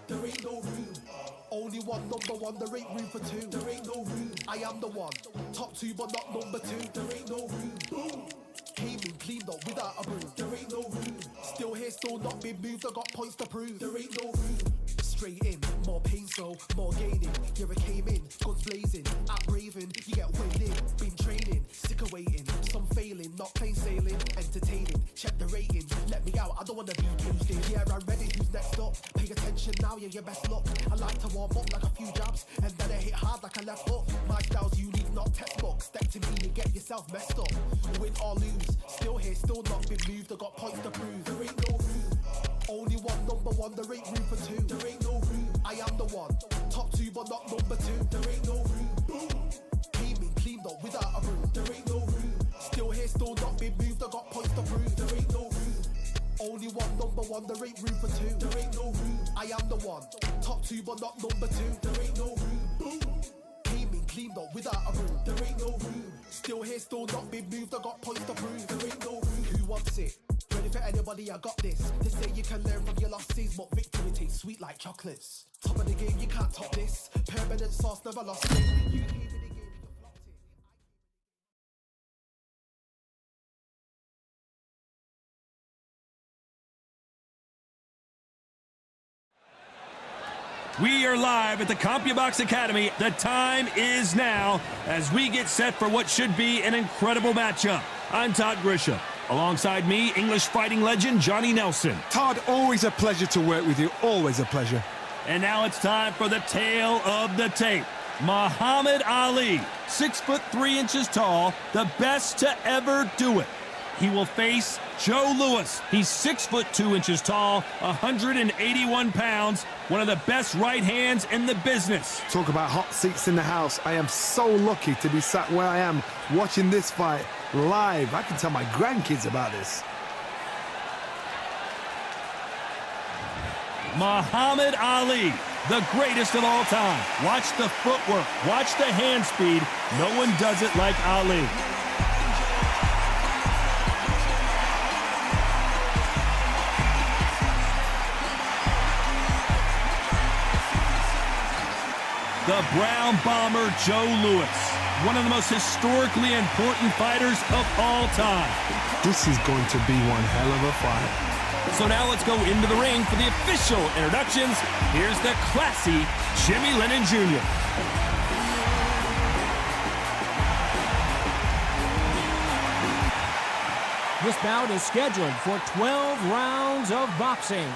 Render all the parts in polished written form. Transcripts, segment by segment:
There ain't no room. Only one, number one, there ain't room for two. There ain't no room. I am the one. Top two, but not number two. There ain't no room. Boom. Came in, cleaned up without a broom. There ain't no room. Still here, still not been moved. I got points to prove. There ain't no room. Straight in, more pain, so more gaining. Yeah, I came in, guns blazing, at raving. You get weighed in, been training, sick of waiting. Some failing, not plain sailing, entertaining. Check the rating, let me out. I don't wanna be caged in. Yeah, I'm ready. Who's next up? Pay attention now, yeah, your best luck. I like to warm up like a few jabs, and then I hit hard like a left hook. My style's unique, not textbook. Step to me and get yourself messed up. Win or lose, still here, still not been moved. I got points to prove. There ain't no room. Only one, number one, there ain't room for two. There ain't no room. I am the one. Top two, but not number two. There ain't no room. Boom. Came in, cleaned up without a broom. There ain't no room. Still here, still not been moved. I got points to prove. There ain't no room. Only one, number one, there ain't room for two. There ain't no room. I am the one. Top two, but not number two. There ain't no room. Boom. Came in, cleaned up without a broom. There ain't no room. Still here, still not been moved. I got points to prove. There ain't no room. Who wants it? Ready for anybody, I got this. They say you can learn from your losses, but victory tastes sweet like chocolates. Top of the game, you can't top this. Permanent sauce, never lost it. You came in the game, you flopped it. We are live at the CompuBox Academy. The time is now as we get set for what should be an incredible matchup. I'm Todd Grisham. Alongside me, English fighting legend Johnny Nelson. Todd, always a pleasure to work with you. Always a pleasure. And now it's time for the tale of the tape. Muhammad Ali, 6'3" tall, the best to ever do it. He will face Joe Louis. He's 6'2" tall, 181 pounds, one of the best right hands in the business. Talk about hot seats in the house. I am so lucky to be sat where I am watching this fight live. I can tell my grandkids about this. Muhammad Ali, the greatest of all time. Watch the footwork, watch the hand speed. No one does it like Ali. The Brown Bomber Joe Louis, one of the most historically important fighters of all time. This is going to be one hell of a fight. So now let's go into the ring for the official introductions. Here's the classy Jimmy Lennon Jr. This bout is scheduled for 12 rounds of boxing.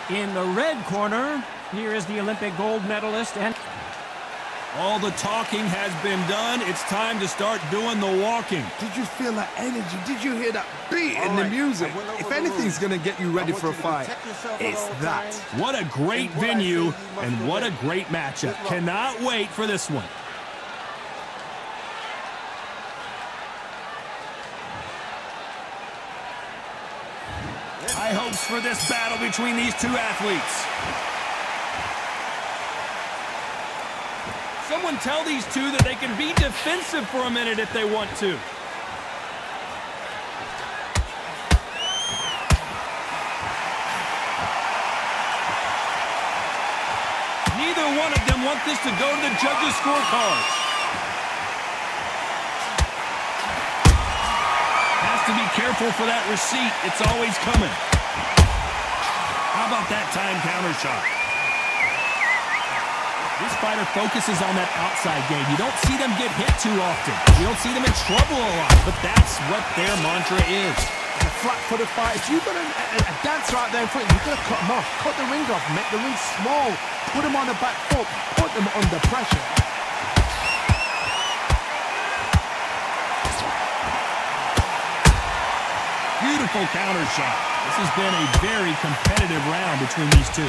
In the red corner, here is the Olympic gold medalist and... All the talking has been done. It's time to start doing the walking. Did you feel that energy? Did you hear that beat in the music? If anything's going to get you ready for a fight, it's that. What a great venue and what a great matchup. Cannot wait for this one. High hopes for this battle between these two athletes. Someone tell these two that they can be defensive for a minute if they want to. Neither one of them want this to go to the judges' scorecards. Has to be careful for that receipt. It's always coming. How about that time counter shot? This fighter focuses on that outside game. You don't see them get hit too often. You don't see them in trouble a lot, but that's what their mantra is. A flat-footed fight. If you've got a dancer out there in front, you've got to cut them off. Cut the ring off. Make the ring small. Put them on the back foot. Put them under pressure. Beautiful counter shot. This has been a very competitive round between these two.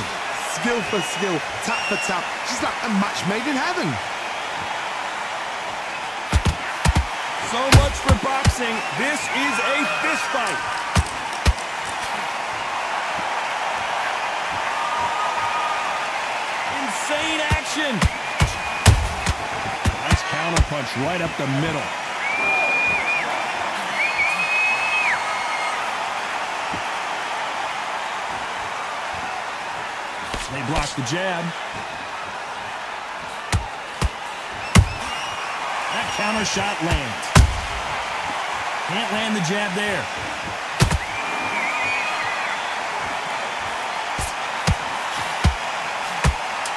skill for skill, tap for tap. Just like a match made in heaven. So much for boxing. This is a fist fight. Insane action. Nice counter punch right up the middle. They block the jab. That counter shot lands. Can't land the jab there.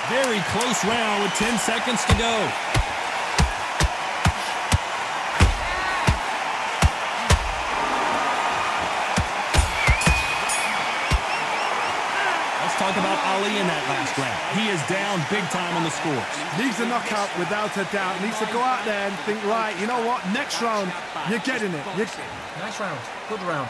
Very close round with 10 seconds to go. Talk about Ali in that last round. He is down big time on the scores. Needs a knockout without a doubt. Needs to go out there and think, right, you know what? Next round, you're getting it. Nice round. Good round.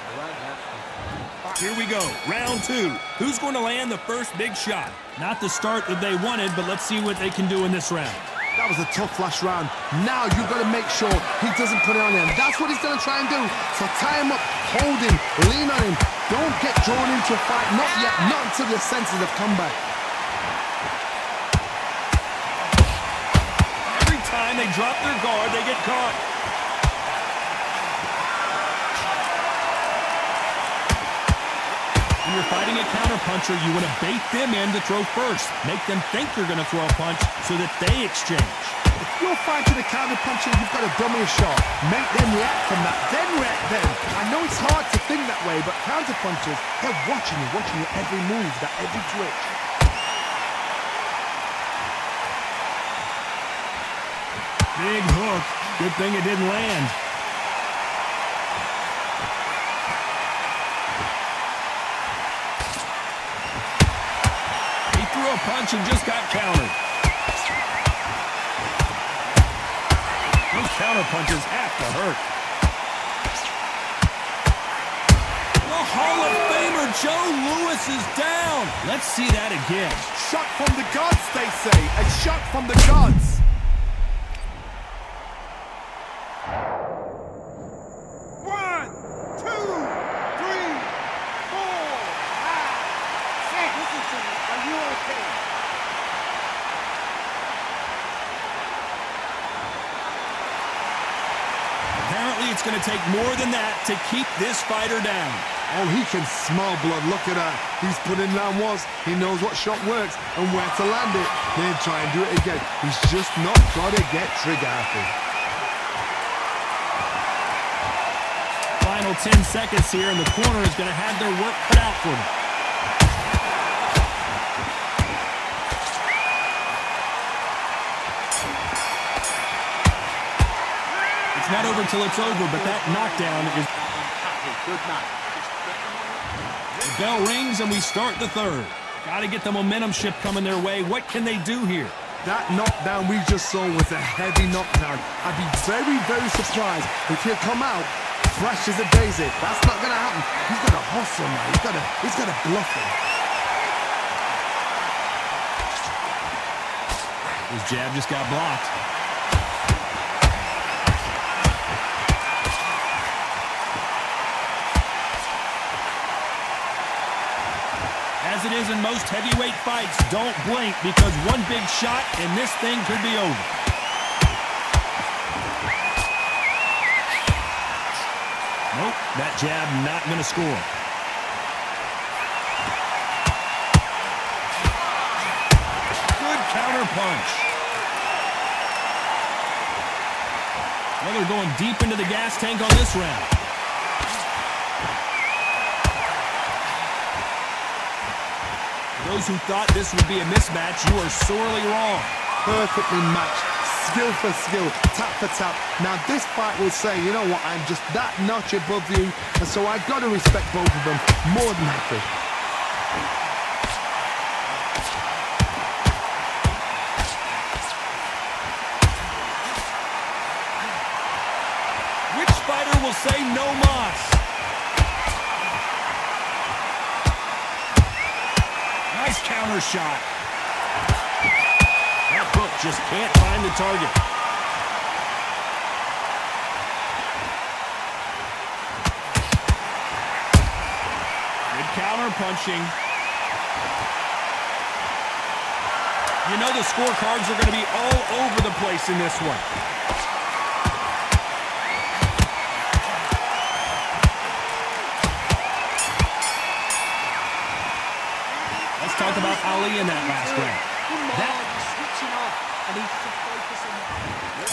Here we go. Round two. Who's going to land the first big shot? Not the start that they wanted, but let's see what they can do in this round. That was a tough last round. Now you've got to make sure he doesn't put it on him. That's what he's going to try and do. So tie him up, hold him, lean on him. Don't get drawn into a fight. Not yet. Not until your senses have come back. Every time they drop their guard, they get caught. When you're fighting a counterpuncher, you want to bait them in to throw first. Make them think you're going to throw a punch so that they exchange. If you're fighting a counterpuncher, you've got to dummy a shot. Make them react from that, then react then. I know it's hard to think that way, but counterpunchers, they're watching your every move, that every twitch. Big hook. Good thing it didn't land. He threw a punch and just got countered. Those counter punches have to hurt. The Hall of Famer Joe Louis is down. Let's see that again. Shot from the gods, they say. A shot from the gods. One, two, three, four, five, six. Listen to me. Are you okay? Apparently, it's going to take more than that to keep this fighter down. Oh, he can smell blood. Look at that. He's put in down once. He knows what shot works and where to land it. Then try and do it again. He's just not got to get trigger happy. Final 10 seconds here, and the corner is going to have their work cut out for them. It's not over till it's over, but that knockdown is... Good night. The bell rings, and we start the third. Got to get the momentum shift coming their way. What can they do here? That knockdown we just saw was a heavy knockdown. I'd be very, very surprised if he'll come out fresh as a daisy. That's not going to happen. He's got to hustle now. He's got to bluff him. His jab just got blocked. As it is in most heavyweight fights, don't blink because one big shot and this thing could be over. Nope, that jab not going to score. Good counter punch. Well, they're going deep into the gas tank on this round. Those who thought this would be a mismatch, you are sorely wrong. Perfectly matched, skill for skill, tap for tap. Now this fight will say, you know what, I'm just that notch above you, and so I've got to respect both of them more than happy. Which fighter will say no mas? Nice counter shot. That hook just can't find the target. Good counter punching. You know the scorecards are going to be all over the place in this one. Let's talk about Ali in that last round.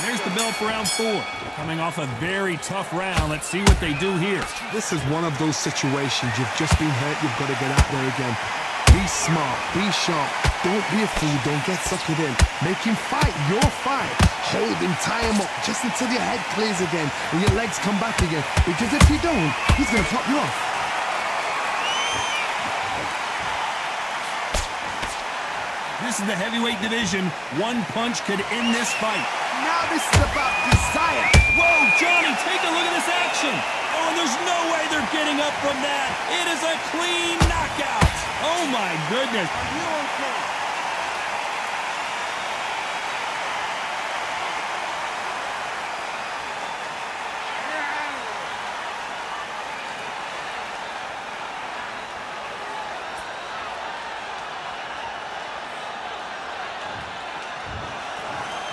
There's the bell for round 4. Coming off a very tough round. Let's see what they do here. This is one of those situations. You've just been hurt. You've got to get out there again. Be smart. Be sharp. Don't be a fool. Don't get suckered in. Make him fight your fight. Hold him. Tie him up just until your head clears again and your legs come back again. Because if you don't, he's going to pop you off. This is the heavyweight division. One punch could end this fight. Now this is about desire. Whoa, Johnny, take a look at this action. Oh, and there's no way they're getting up from that. It is a clean knockout. Oh, my goodness. Are you okay?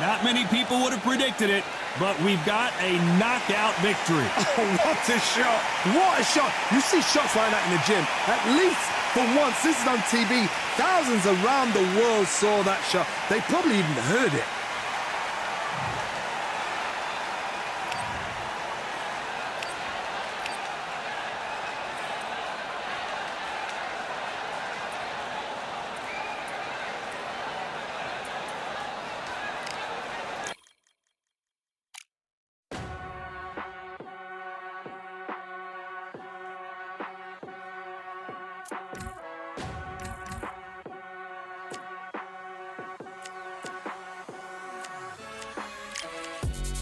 Not many people would have predicted it, but we've got a knockout victory. Oh, what a shot. What a shot. You see shots like that in the gym. At least for once, this is on TV. Thousands around the world saw that shot. They probably even heard it.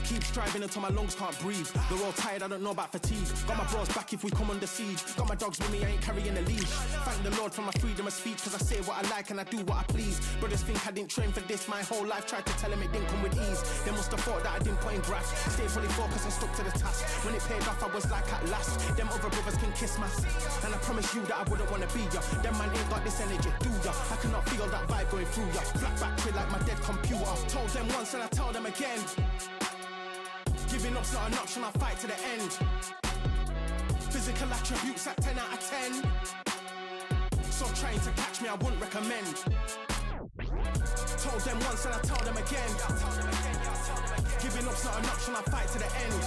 Keep striving until my lungs can't breathe. They're all tired, I don't know about fatigue. Got my bros back if we come under siege. Got my dogs with me, I ain't carrying a leash. Thank the Lord for my freedom of speech, cause I say what I like and I do what I please. Brothers think I didn't train for this my whole life. Tried to tell them it didn't come with ease. They must have thought that I didn't put in graft. Stayed fully focused and stuck to the task. When it paid off, I was like at last. Them other brothers can kiss my ass. And I promise you that I wouldn't wanna be ya. Them man ain't got this energy, do ya? I cannot feel that vibe going through ya. Flat battery like my dead computer. Told them once and I tell them again. Giving up's not an option, I fight to the end. Physical attributes at 10 out of 10. So trying to catch me, I wouldn't recommend. Told them once and I tell them again. Giving up's not an option, I fight to the end.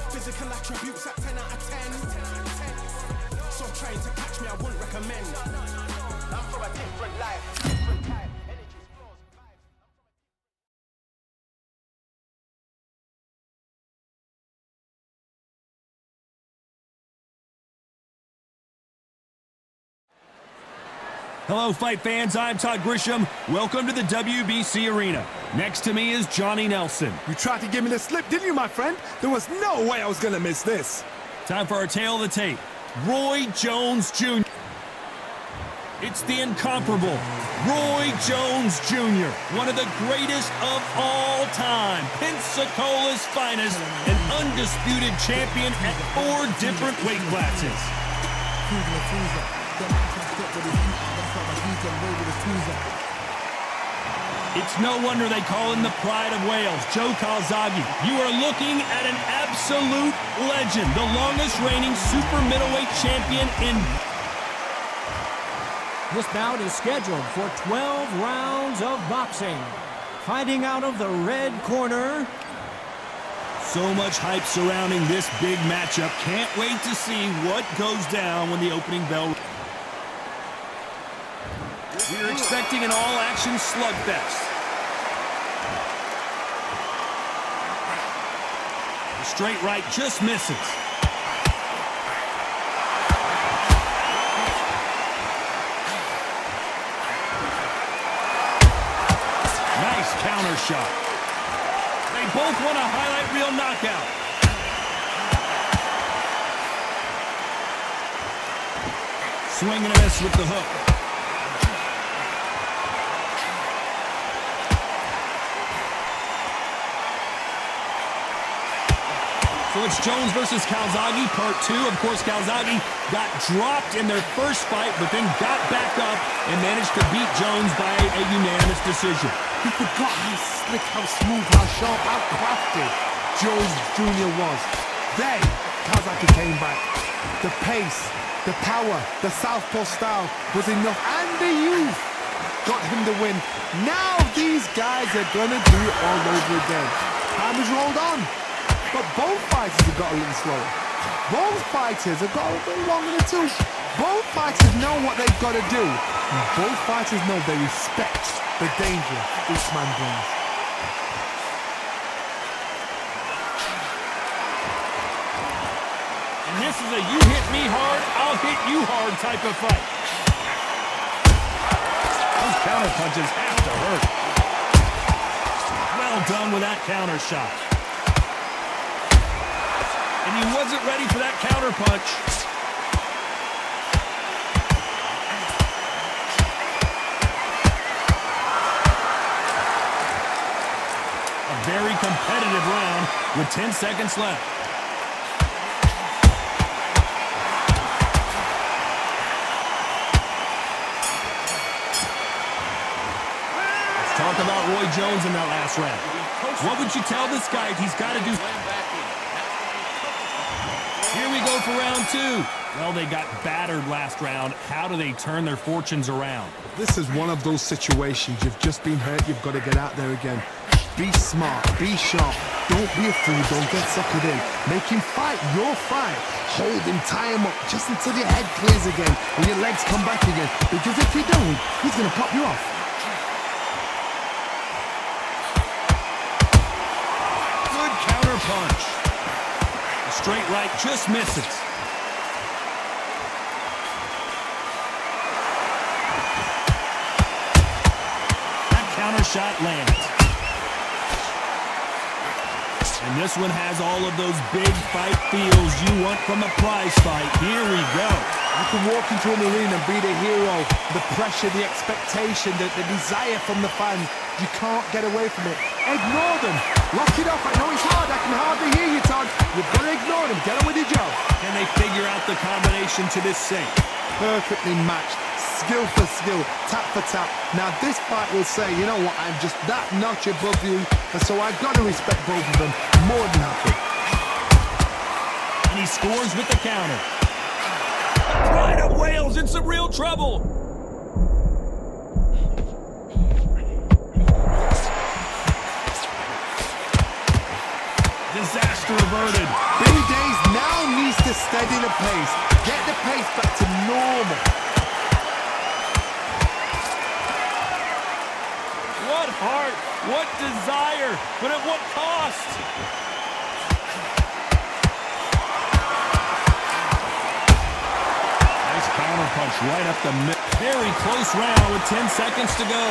Physical attributes at 10 out of 10. So trying to catch me, I wouldn't recommend. I'm from a different life, different type. Hello, fight fans. I'm Todd Grisham. Welcome to the WBC Arena. Next to me is Johnny Nelson. You tried to give me the slip, didn't you, my friend? There was no way I was going to miss this. Time for our tale of the tape. Roy Jones Jr. It's the incomparable Roy Jones Jr., one of the greatest of all time, Pensacola's finest, an undisputed champion at 4 different weight classes. It's no wonder they call him the Pride of Wales, Joe Calzaghe. You are looking at an absolute legend, the longest reigning super middleweight champion in... This bout is scheduled for 12 rounds of boxing. Fighting out of the red corner. So much hype surrounding this big matchup. Can't wait to see what goes down when the opening bell... We're expecting an all-action slugfest. The straight right just misses. Nice counter shot. They both want a highlight reel knockout. Swing and a miss with the hook. So it's Jones versus Calzaghe, part 2. Of course, Calzaghe got dropped in their first fight, but then got back up and managed to beat Jones by a unanimous decision. He forgot how slick, how smooth, how sharp, how crafted Jones Jr. was. Then, Calzaghe came back. The pace, the power, the southpaw style was enough, and the youth got him the win. Now these guys are going to do it all over again. Time has rolled on. But both fighters have got a little slower. Both fighters have got a little longer than two. Both fighters know what they've got to do. And both fighters know they respect the danger each man brings. And this is a you hit me hard, I'll hit you hard type of fight. Those counter punches have to hurt. Well done with that counter shot. And he wasn't ready for that counter punch. A very competitive round with 10 seconds left. Let's talk about Roy Jones in that last round. What would you tell this guy he's got to do? Here we go for round 2. Well, they got battered last round. How do they turn their fortunes around? This is one of those situations. You've just been hurt. You've got to get out there again. Be smart. Be sharp. Don't be a fool. Don't get suckered in. Make him fight your fight. Hold him. Tie him up just until your head clears again and your legs come back again. Because if you don't, he's going to pop you off. Good counter punch. A straight right just misses. That counter shot lands. And this one has all of those big fight feels you want from a prize fight. Here we go. You can walk into an arena and be the hero. The pressure, the expectation, the desire from the fans. You can't get away from it. Ignore them. Lock it off. I know it's hard. I can hardly hear you, Todd. You've got to ignore them. Get on with your job. Can they figure out the combination to this sink? Perfectly matched. Skill for skill. Tap for tap. Now this fight will say, you know what, I'm just that notch above you. And so I've got to respect both of them. More than happy. And he scores with the counter. Pride of Wales in some real trouble. Disaster averted. Billy Days now needs to steady the pace. Get the pace back to normal. What heart, what desire, but at what cost? Nice counter punch right up the middle. Very close round with 10 seconds to go.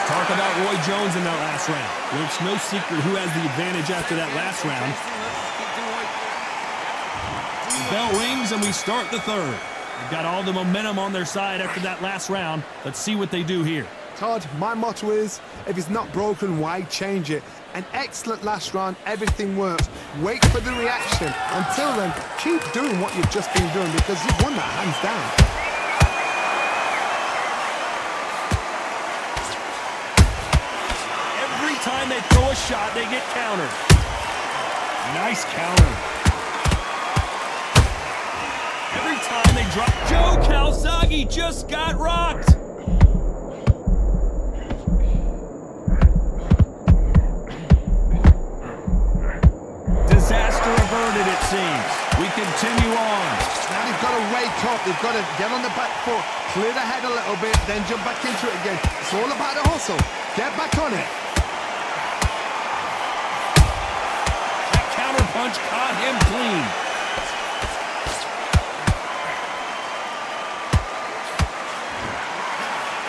Talk about Roy Jones in that last round. Well, it's no secret who has the advantage after that last round. The bell rings and we start the third. They've got all the momentum on their side after that last round. Let's see what they do here. Todd, my motto is, if it's not broken, why change it? An excellent last round, everything works. Wait for the reaction. Until then, keep doing what you've just been doing because you've won that hands down. Time they throw a shot, they get countered. Nice counter. Every time they drop, Joe Calzaghe just got rocked. Disaster averted, it seems. We continue on. Now they've got to wake up. They've got to get on the back foot, clear the head a little bit, then jump back into it again. It's all about the hustle. Get back on it. Punch caught him clean.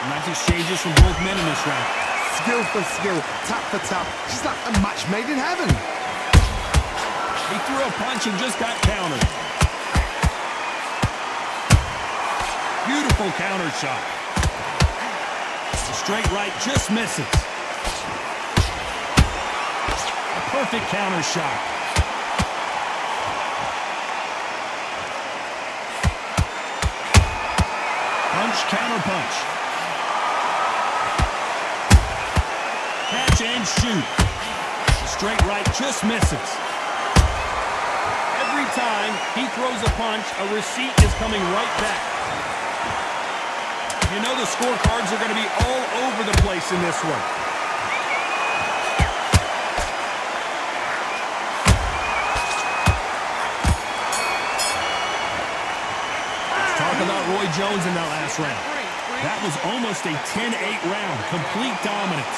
Nice exchanges from both men in this round. Skill for skill, tap for tap. Just like a match made in heaven. He threw a punch and just got countered. Beautiful counter shot. The straight right just misses. A perfect counter shot. Punch, counter punch. Catch and shoot. The straight right just misses. Every time he throws a punch, a receipt is coming right back. You know the scorecards are going to be all over the place in this one. Let's talk about Roy Jones in that last round. That was almost a 10-8 round. Complete dominance.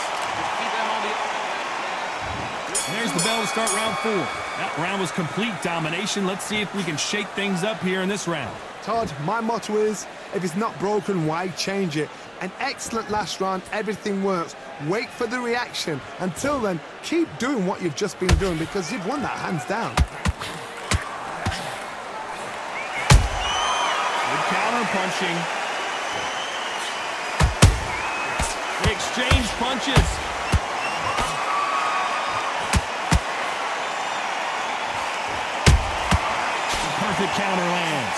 And there's the bell to start round 4. That round was complete domination. Let's see if we can shake things up here in this round. Todd, my motto is, if it's not broken, why change it? An excellent last round, everything works. Wait for the reaction. Until then, keep doing what you've just been doing because you've won that hands down. Good counter punching. They exchange punches. Perfect counter lands.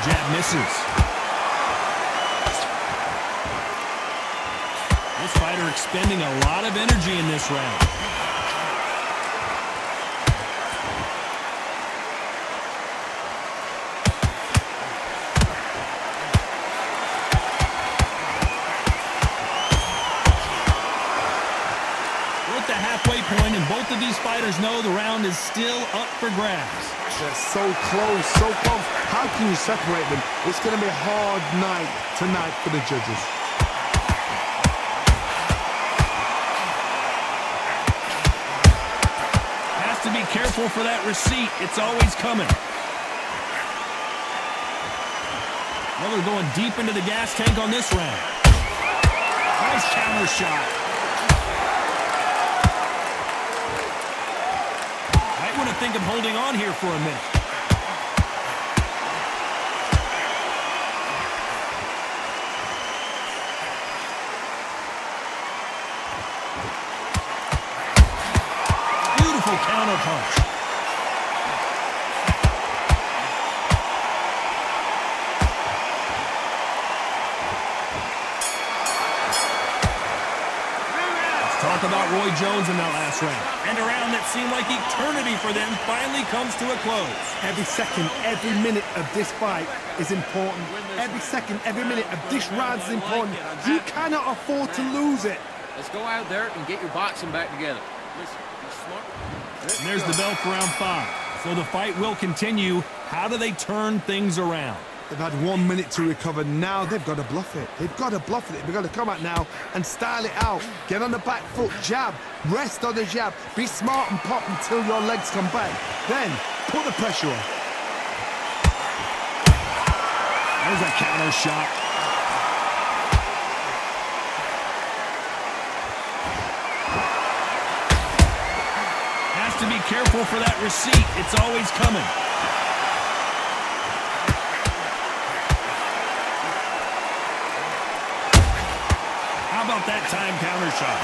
Jab misses. This fighter expending a lot of energy in this round. Halfway point, and both of these fighters know the round is still up for grabs. They're so close, so close. How can you separate them? It's going to be a hard night tonight for the judges. Has to be careful for that receipt. It's always coming. Miller going deep into the gas tank on this round. Nice counter shot. I want to think of holding on here for a minute. Beautiful counter punch. Talk about Roy Jones in that last round. And a round that seemed like eternity for them finally comes to a close. Every second, every minute of this fight is important. Every second, every minute of this round is important. You cannot afford to lose it. Let's go out there and get your boxing back together. Listen, be smart. And there's the bell for round 5. So the fight will continue. How do they turn things around? They've had 1 minute to recover. Now they've got to bluff it. They've got to bluff it. They've got to come out now and style it out. Get on the back foot, jab, rest on the jab. Be smart and pop until your legs come back. Then put the pressure on. There's a counter shot. Has to be careful for that receipt. It's always coming. How about that time counter shot?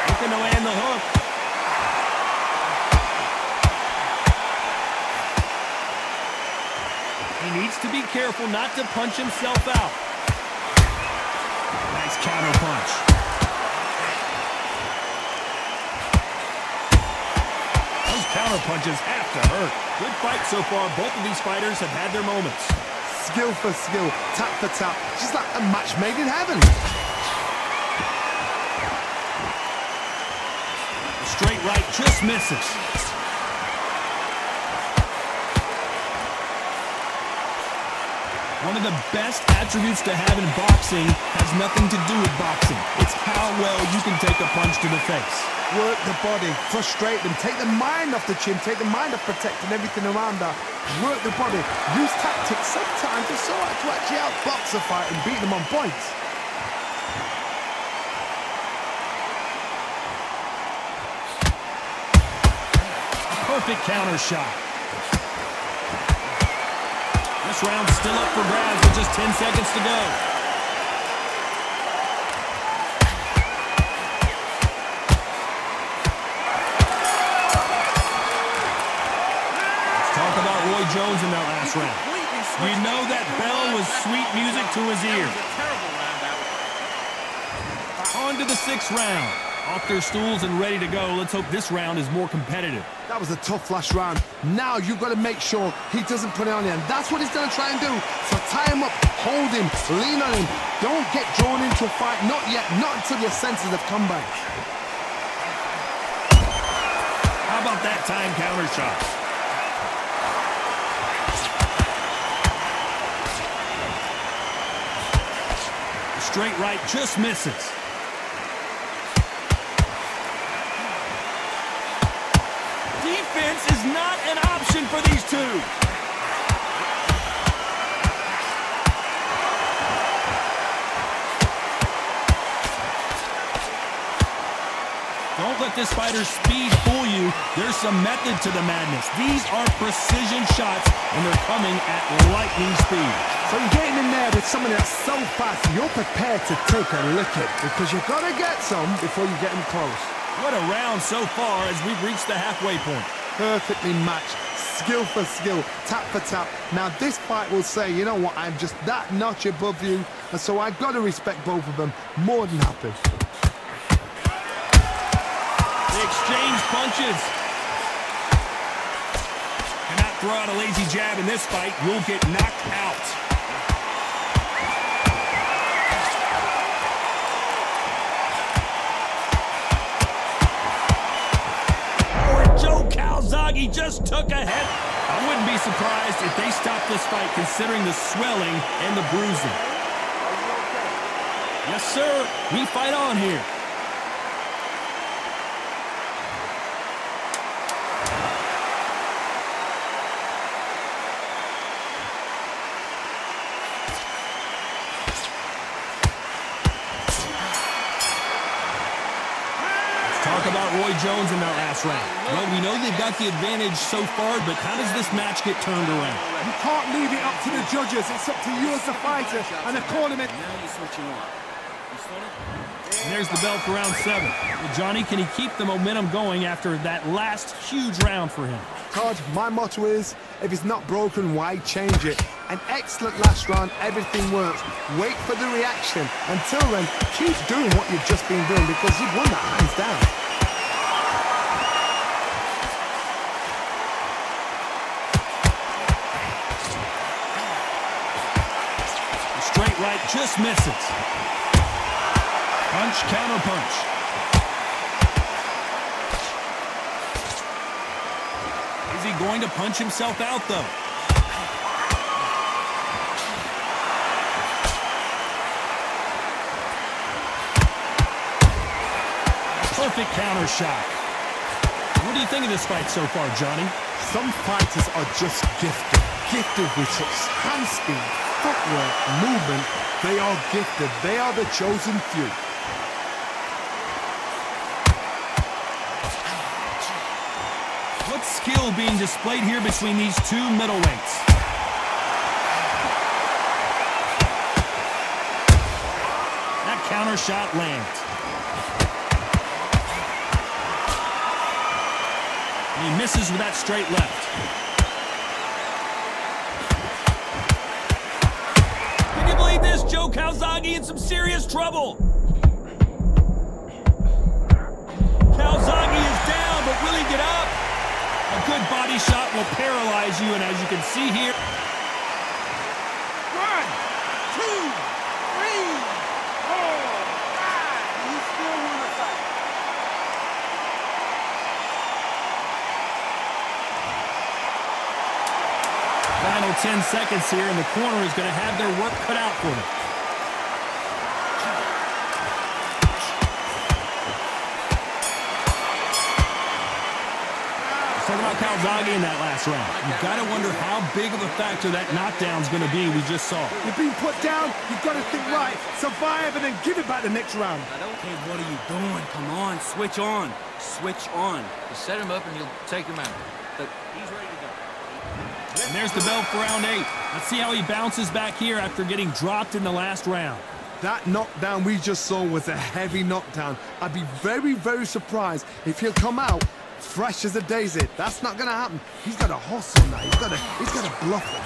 Looking to land the hook. He needs to be careful not to punch himself out. Nice counter punch. Those counter punches have to hurt. Good fight so far. Both of these fighters have had their moments. Skill for skill, tap for tap. Just like a match made in heaven. Straight right just misses. One of the best attributes to have in boxing has nothing to do with boxing. It's how well you can take a punch to the face. Work the body, frustrate them, take the mind off the chin, take the mind off protecting everything around her. Work the body, use tactics sometimes to actually outbox a fight and beat them on points. Perfect counter shot. last round still up for grabs with just 10 seconds to go. Let's talk about Roy Jones in that last round. You know that bell was sweet music to his ear. On to the 6th round. Off their stools and ready to go. Let's hope this round is more competitive. That was a tough last round. Now you've got to make sure he doesn't put it on him. That's what he's going to try and do. So tie him up, hold him, lean on him. Don't get drawn into a fight. Not yet. Not until your senses have come back. How about that time counter shot? Straight right just misses. Defense is not an option for these two. Don't let this fighter's speed fool you. There's some method to the madness. These are precision shots, and they're coming at lightning speed. So you're getting in there with someone that's so fast, you're prepared to take a licking because you've got to get some before you get him close. What a round so far as we've reached the halfway point. Perfectly matched, skill for skill, tap for tap. Now this fight will say, you know what, I'm just that notch above you, and so I've got to respect both of them. More than happy. They exchange punches. Cannot throw out a lazy jab in this fight. You'll get knocked out. He just took a hit. I wouldn't be surprised if they stopped this fight considering the swelling and the bruising. Yes, sir. We fight on here. Talk about Roy Jones in that last round. Well, we know they've got the advantage so far, but how does this match get turned around? You can't leave it up to the judges. It's up to you as the fighter and the cornerman. Now you're switching on. You saw it? And there's the bell for round 7. Well, Johnny, can he keep the momentum going after that last huge round for him? Todd, my motto is, if it's not broken, why change it? An excellent last round, everything works. Wait for the reaction. Until then, keep doing what you've just been doing because you've won that hands down. The straight right just misses. Punch, counter punch. Is he going to punch himself out, though? Perfect counter shot. What do you think of this fight so far, Johnny? Some fighters are just gifted. Gifted with such hand speed, footwork, movement. They are gifted. They are the chosen few. What skill being displayed here between these two middleweights? That counter shot lands. And he misses with that straight left. Can you believe this? Joe Calzaghe in some serious trouble. Calzaghe is down, but will he get up? A good body shot will paralyze you, and as you can see here... 1, 2, 3, 4, 5. You still want to fight. Final 10 seconds here, and the corner is going to have their work cut out for them. Talking about Calzaghe in that last round. You've got to wonder how big of a factor that knockdown's going to be we just saw. You've been put down. You've got to think right, survive, and then give it back the next round. Okay, what are you doing? Come on, switch on. Switch on. You set him up and you'll take him out. But he's ready to go. And there's the bell for round 8. Let's see how he bounces back here after getting dropped in the last round. That knockdown we just saw was a heavy knockdown. I'd be very, very surprised if he'll come out fresh as a daisy. That's not going to happen. He's got to hustle now. He's got to bluff him.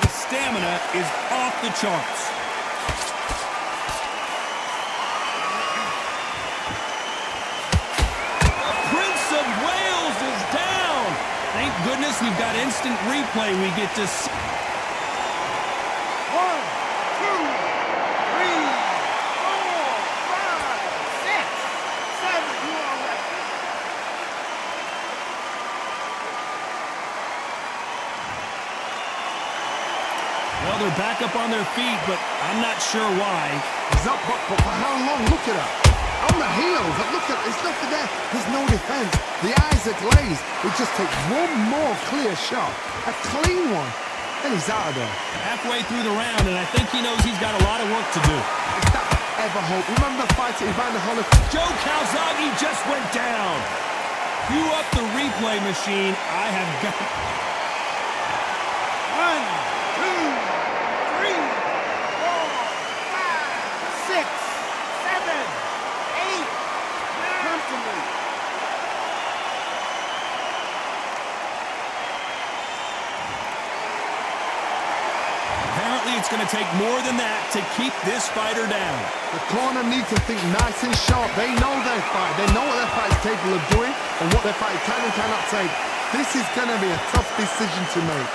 His stamina is off the charts. Thank goodness we've got instant replay. We get to see. 1, 2, 3, 4, 5, 6, 7. You all right? Well, they're back up on their feet, but I'm not sure why. He's up, but for how long? Look at her. On the heels. Look at, there's nothing there. There's no defense. The eyes are glazed. It just takes one more clear shot. A clean one. And he's out of there. Halfway through the round, and I think he knows he's got a lot of work to do. Is that ever hope? Remember the fight at Evander Holyfield? Joe Calzaghe just went down. Cue up the replay machine. I have got... 1, 2, 3, 4, 5, 6, 7, 8. Comfortably. Apparently, it's going to take more than that to keep this fighter down. The corner need to think nice and sharp. They know their fight. They know what their fight is capable of doing and what their fight can and cannot take. This is going to be a tough decision to make.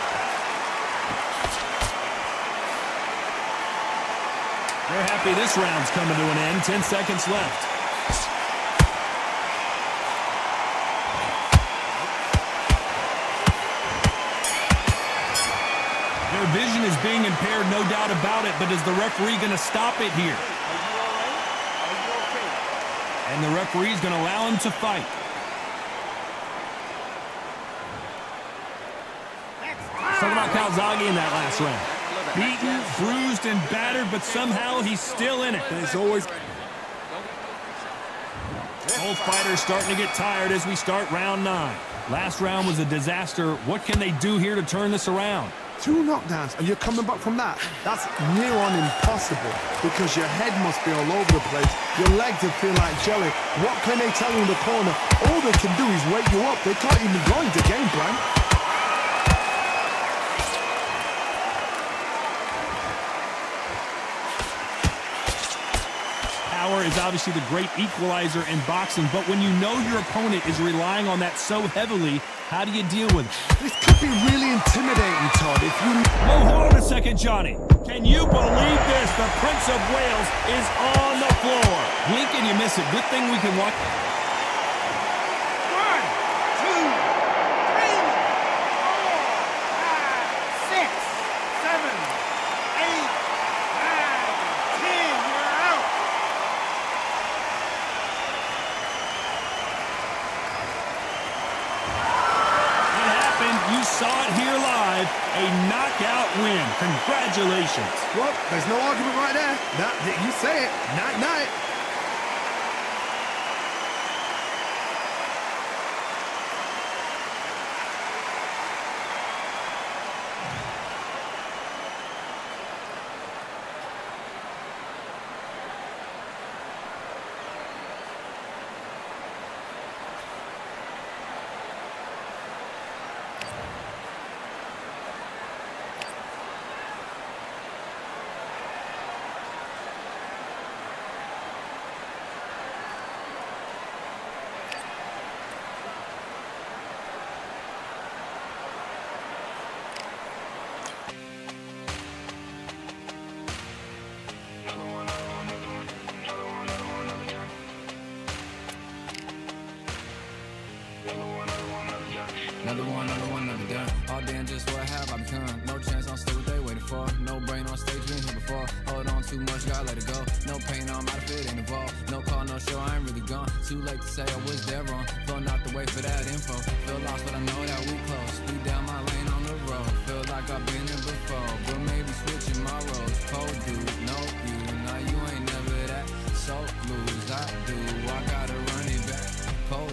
They're happy this round's coming to an end. 10 seconds left. Their vision is being impaired, no doubt about it, but is the referee going to stop it here? Are you all right? Are you okay? And the referee's going to allow him to fight. Let's talk about Calzaghe in that last round. Beaten, bruised, and battered, but somehow he's still in it. There's always... Both fighters starting to get tired as we start round 9. Last round was a disaster. What can they do here to turn this around? 2 knockdowns, and you're coming back from that. That's near on impossible because your head must be all over the place. Your legs will feel like jelly. What can they tell you in the corner? All they can do is wake you up. They can't even go into game plan. Power is obviously the great equalizer in boxing, but when you know your opponent is relying on that so heavily, how do you deal with it? This could be really intimidating, Todd, if you... Oh, hold on a second, Johnny. Can you believe this? The Prince of Wales is on the floor. Blink and you miss it. Good thing we can watch. 1, 2, 3, 4, 5, 6, 7, 8, 9, 10. You're out. It happened. You saw it here live. A knockout win. Congratulations. Well, there's no argument right there. You say it. Night-night. Another one, another done. All day and just what have I become? No chance, I'll stay what they waiting for. No brain on stage, been here before. Hold on too much, gotta let it go. No pain, I'm out of it, ain't involved. No call, no show, I ain't really gone. Too late to say I was there wrong. Flown out the way for that info. Feel lost, but I know that we close. Speed down my lane on the road. Feel like I've been here before, but maybe switching my roles. Cold dude, no you, now you ain't never that. So lose, I do, I gotta run it back. Pole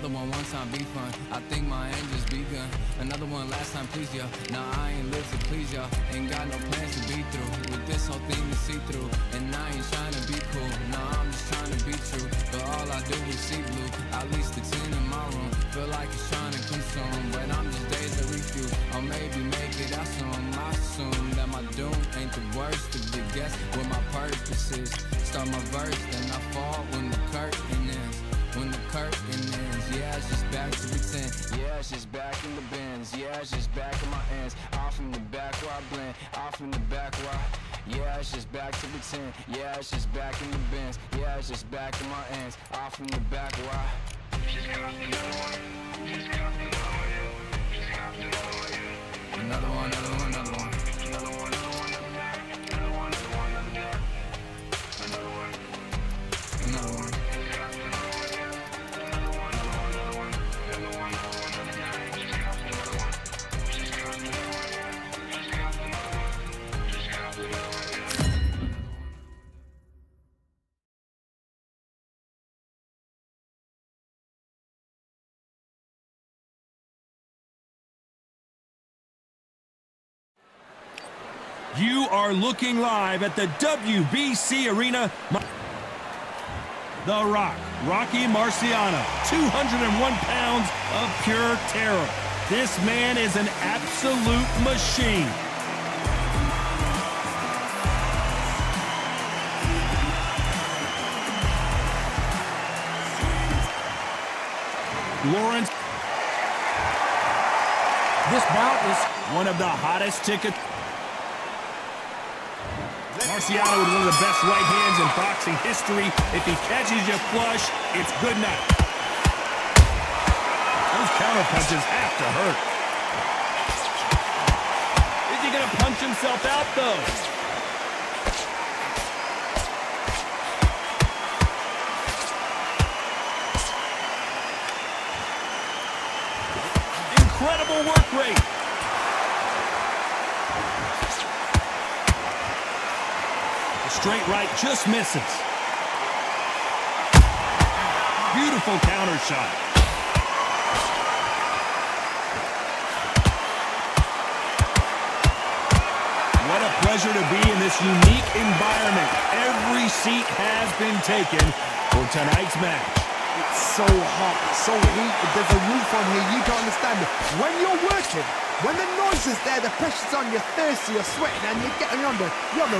Another one time be fun. I think my aim just begun. Another one last time, please, y'all. Nah, I ain't live to please y'all. Ain't got no plans to be through. With this whole thing to see through. And I ain't trying to be cool. Nah, I'm just trying to be true. But all I do is see blue. At least the 10 in my room. Feel like it's trying to consume. But I'm just days to refuse. Or maybe make it out soon. I assume that my doom ain't the worst of the guess what my purpose is. Start my verse, then I fall when the curtain ends. When the curtain ends, yeah, it's just back to pretend. Yeah, it's just back in the bins. Yeah, it's just back in my ends. Off in the back where I blend. Off in the back where I... Yeah, it's just back to pretend. Yeah, it's just back in the bins. Yeah, it's just back in my ends. Off in the back where I... Another one, another one, another one. Another one, another one, another one, another one, another one. You are looking live at the WBC Arena. The Rock, Rocky Marciano, 201 pounds of pure terror. This man is an absolute machine. Lawrence. This bout is one of the hottest tickets. Marciano with one of the best right hands in boxing history. If he catches you flush, it's good night. Those counter punches have to hurt. Is he going to punch himself out, though? Incredible work rate. Straight right just misses. Beautiful counter shot. What a pleasure to be in this unique environment. Every seat has been taken for tonight's match. It's so hot, so heated. There's a roof on here. You don't understand it. When you're working, when the noise is there, the pressure's on, you're thirsty, you're sweating, and you're on the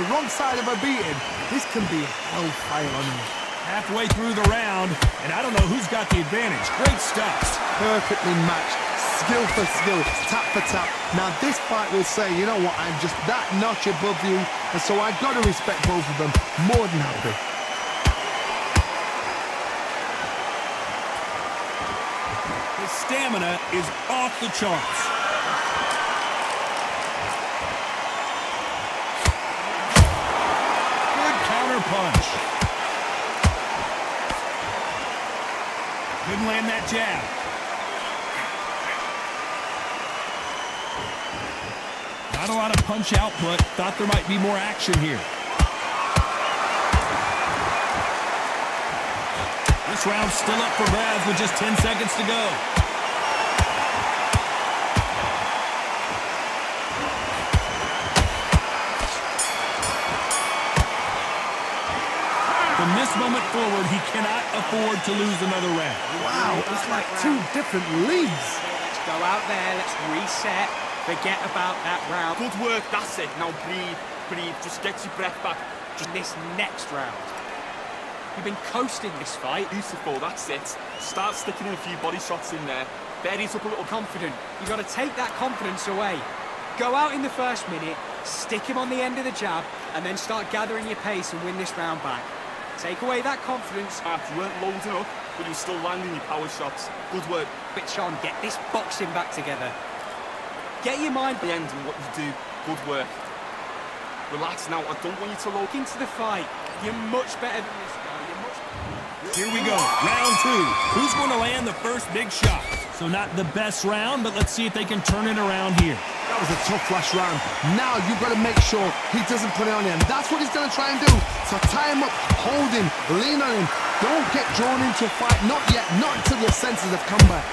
wrong side of a beating. This can be hellfire on you. Halfway through the round, and I don't know who's got the advantage. Great stuff. Perfectly matched, skill for skill, tap for tap. Now this fight will say, you know what, I'm just that notch above you, and so I've got to respect both of them. More than happy. His stamina is off the charts. Punch. Couldn't land that jab. Not a lot of punch output. Thought there might be more action here. This round's still up for grabs with just 10 seconds to go. From this moment forward, he cannot afford to lose another round. Wow, it's like two different leagues. Let's go out there, let's reset, forget about that round. Good work, that's it. Now breathe, just get your breath back. Just this next round. You've been coasting this fight. Beautiful, that's it. Start sticking in a few body shots in there. Berries up a little. Confident. You've got to take that confidence away. Go out in the first minute, stick him on the end of the jab, and then start gathering your pace and win this round back. Take away that confidence. You weren't loading up, but you were still landing your power shots. Good work. Switch on, get this boxing back together. Get your mind The end and what you do. Good work. Relax now, I don't want you to load into the fight. You're much better than this guy. You're much better. Here we go, round two. Who's going to land the first big shot? So not the best round, but let's see if they can turn it around here. That was a tough flash round. Now you've got to make sure he doesn't put it on him. That's what he's going to try and do. So tie him up, hold him, lean on him, Don't get drawn into a fight. Not yet. Not until your senses have come back.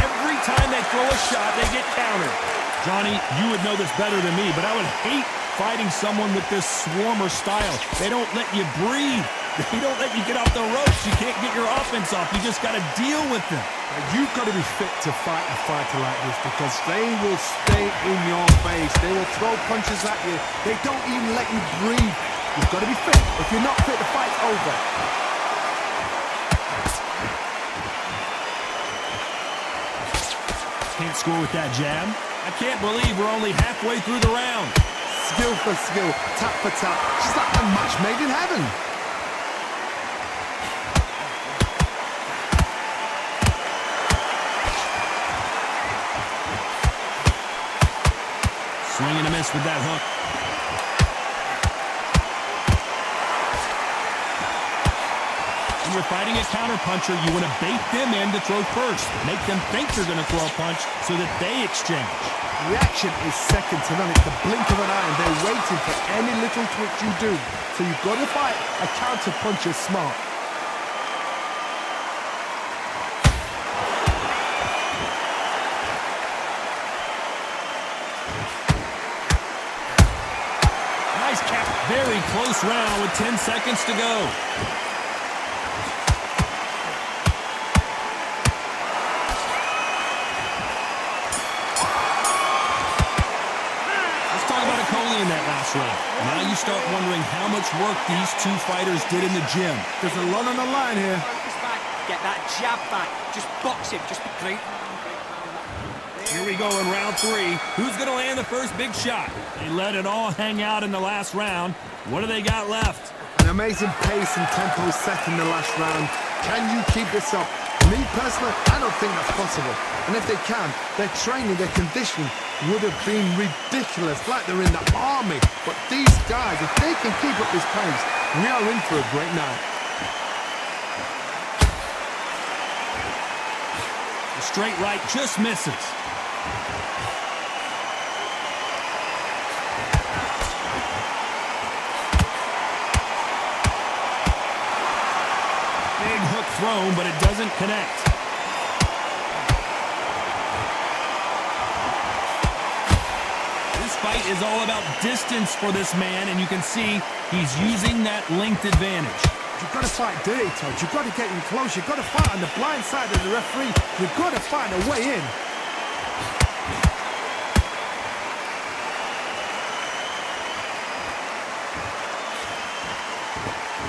Every time they throw a shot, they get countered. Johnny, you would know this better than me, but I would hate fighting someone with this swarmer style. They don't let you breathe. They don't let you get off the ropes. You can't get your offense off. You just got to deal with them. You've got to be fit to fight a fighter like this because they will stay in your face. They will throw punches at you. They don't even let you breathe. You've got to be fit. If you're not fit, the fight's over. Can't score with that jab. I can't believe we're only halfway through the round. Skill for skill, tap for tap. Just like a match made in heaven. Swing and a miss with that hook. When you're fighting a counterpuncher, you want to bait them in to throw first. Make them think they're going to throw a punch so that they exchange. Reaction is second to none. It's the blink of an eye and they're waiting for any little twitch you do. So you've got to fight a counterpuncher smart. Nice cap. Very close round with 10 seconds to go. In that last round. Now you start wondering how much work these two fighters did in the gym. There's a lot on the line here. Focus back. Get that jab back. Just box him. Just great. Here we go in round 3. Who's going to land the first big shot? They let it all hang out in the last round. What do they got left? An amazing pace and tempo set in the last round. Can you keep this up? Me personally, I don't think that's possible. And if they can, their training, their conditioning would have been ridiculous, like they're in the army. But these guys, if they can keep up this pace, we are in for a great night. The straight right just misses. Big hook thrown, but it doesn't connect. This fight is all about distance for this man, and you can see he's using that length advantage. You've got to fight dirty, Todd. You've got to get in close. You've got to fight on the blind side of the referee. You've got to find a way in.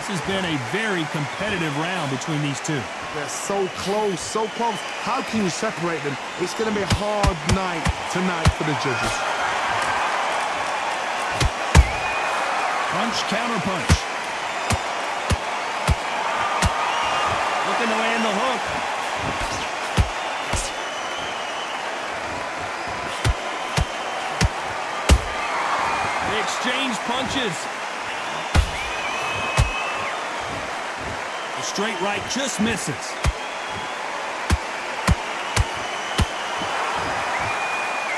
This has been a very competitive round between these two. They're so close, so close. How can you separate them? It's going to be a hard night tonight for the judges. Punch, counter punch. Looking to land the hook. They exchange punches. The straight right just misses.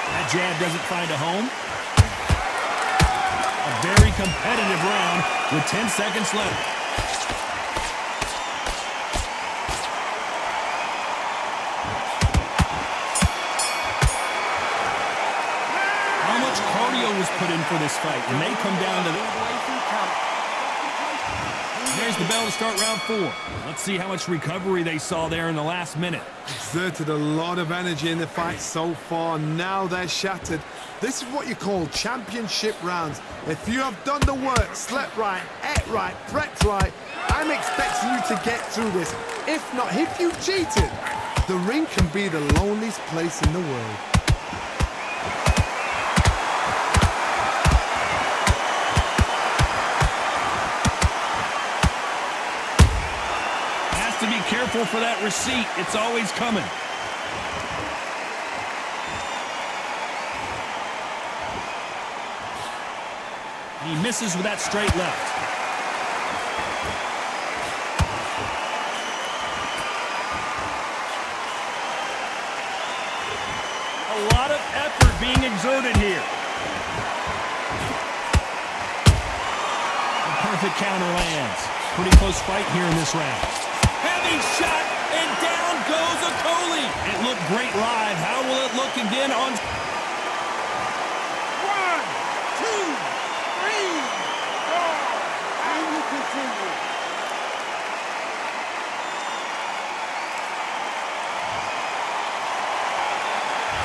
That jab doesn't find a home. A very competitive round with 10 seconds left. How much cardio was put in for this fight? It may come down to There's the bell to start round 4. Let's see how much recovery they saw there in the last minute. Exerted a lot of energy in the fight so far. Now they're shattered. This is what you call championship rounds. If you have done the work, slept right, ate right, prepped right, I'm expecting you to get through this. If not, if you cheated, the ring can be the loneliest place in the world. To be careful for that receipt. It's always coming. He misses with that straight left. A lot of effort being exerted here. A perfect counter lands. Pretty close fight here in this round. Heavy shot, and down goes Okoli. It looked great live. How will it look again on... 1, 2, 3, 4, and you continue.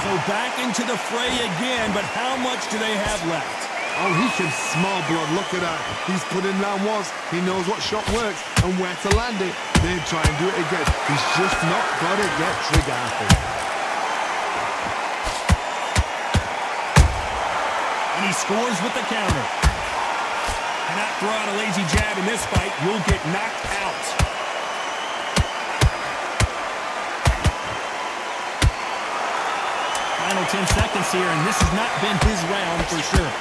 So back into the fray again, but how much do they have left? Oh, he can smell blood. Look at that. He's put in round once. He knows what shot works and where to land it. Then try and do it again. He's just not got it yet, trigger happy. And he scores with the counter. Cannot throw out a lazy jab in this fight. You'll get knocked out. Final 10 seconds here, and this has not been his round for sure.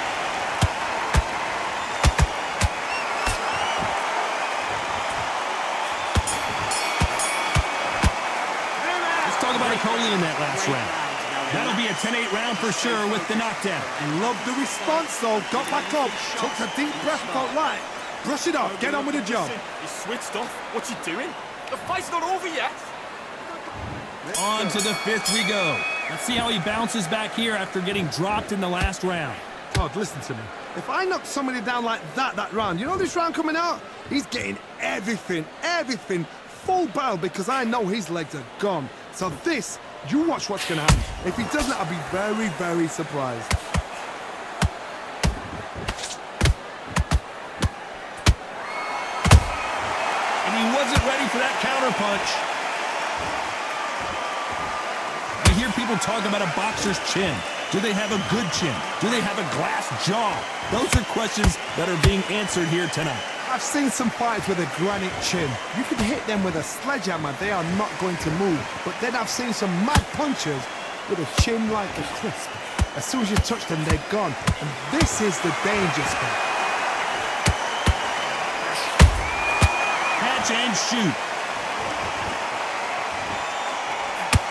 Let's talk about Okoli in that last round. That'll be a 10-8 round for sure with the knockdown. And love the response, though. Got back up, took a deep breath, felt right. Brush it off, get on with the job. You switched off. What you doing? The fight's not over yet. On to the fifth we go. Let's see how he bounces back here after getting dropped in the last round. Todd, listen to me. If I knock somebody down like that round, you know this round coming out? He's getting everything, full barrel, because I know his legs are gone. So this, you watch what's going to happen. If he doesn't, I'll be very, very surprised. And he wasn't ready for that counter punch. I hear people talk about a boxer's chin. Do they have a good chin? Do they have a glass jaw? Those are questions that are being answered here tonight. I've seen some fights with a granite chin. You can hit them with a sledgehammer, they are not going to move. But then I've seen some mad punchers with a chin like a crisp. As soon as you touch them, they're gone. And this is the danger spot. Catch and shoot.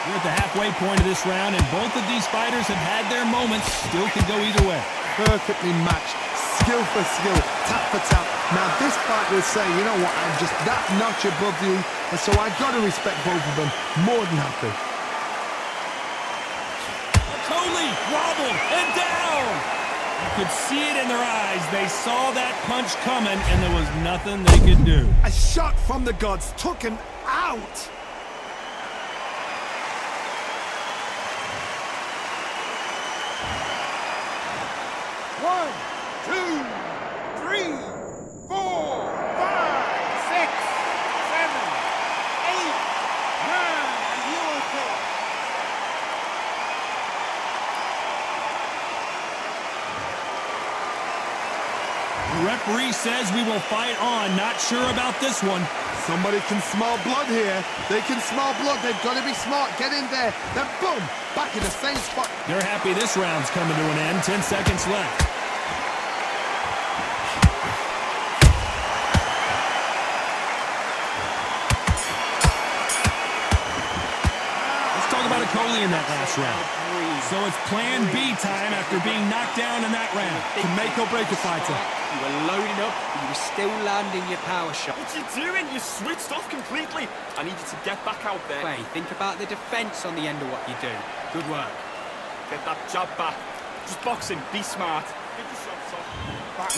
We're at the halfway point of this round, and both of these fighters have had their moments. Still could go either way. Perfectly matched. Skill for skill, tap for tap. Now this fight will say, you know what, I'm just that notch above you, and so I got to respect both of them. More than happy. Okoli wobbled and down. You could see it in their eyes. They saw that punch coming, and there was nothing they could do. A shot from the gods took him out. One, 2, 3, 4, 5, 6, 7, 8, 9, and you okay. The referee says we will fight on. Not sure about this one. Somebody can smell blood here. They can smell blood. They've got to be smart. Get in there. Then boom, back in the same spot. They're happy this round's coming to an end. 10 seconds left. Okoli in that last round. So it's plan B time after being knocked down in that round. To make or break a fighter. You were loading up, but you were still landing your power shot. What you doing? You switched off completely. I need you to get back out there. Wait, think about the defense on the end of what you do. Good work. Get that jab back. Just boxing. Be smart. Get your shots off.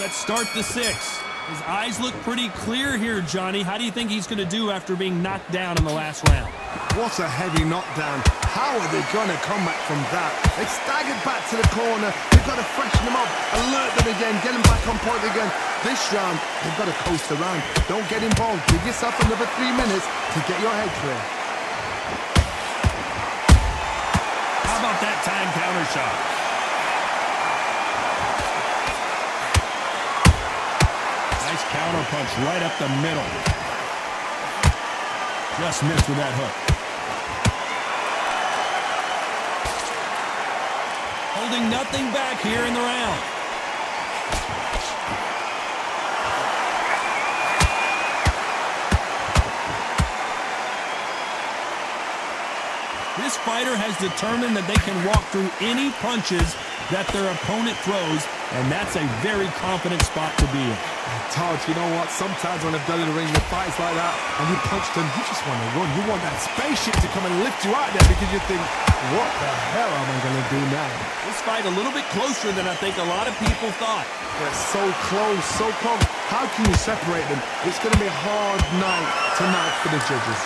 Let's start the sixth. His eyes look pretty clear here, Johnny. How do you think he's going to do after being knocked down in the last round? What a heavy knockdown. How are they going to come back from that? They staggered back to the corner. They've got to freshen them up, alert them again, get them back on point again. This round, they've got to coast around. Don't get involved. Give yourself another 3 minutes to get your head clear. How about that time counter shot? Nice counter punch right up the middle. Just missed with that hook. Holding nothing back here in the round. This fight fighter has determined that they can walk through any punches that their opponent throws, and that's a very confident spot to be in. Todd, you know what? Sometimes when I've done in the ring with fights like that, and you punch them, you just want to run. You want that spaceship to come and lift you out there because you think, what the hell am I going to do now? This fight a little bit closer than I think a lot of people thought. They're so close, so close. How can you separate them? It's going to be a hard night tonight for the judges.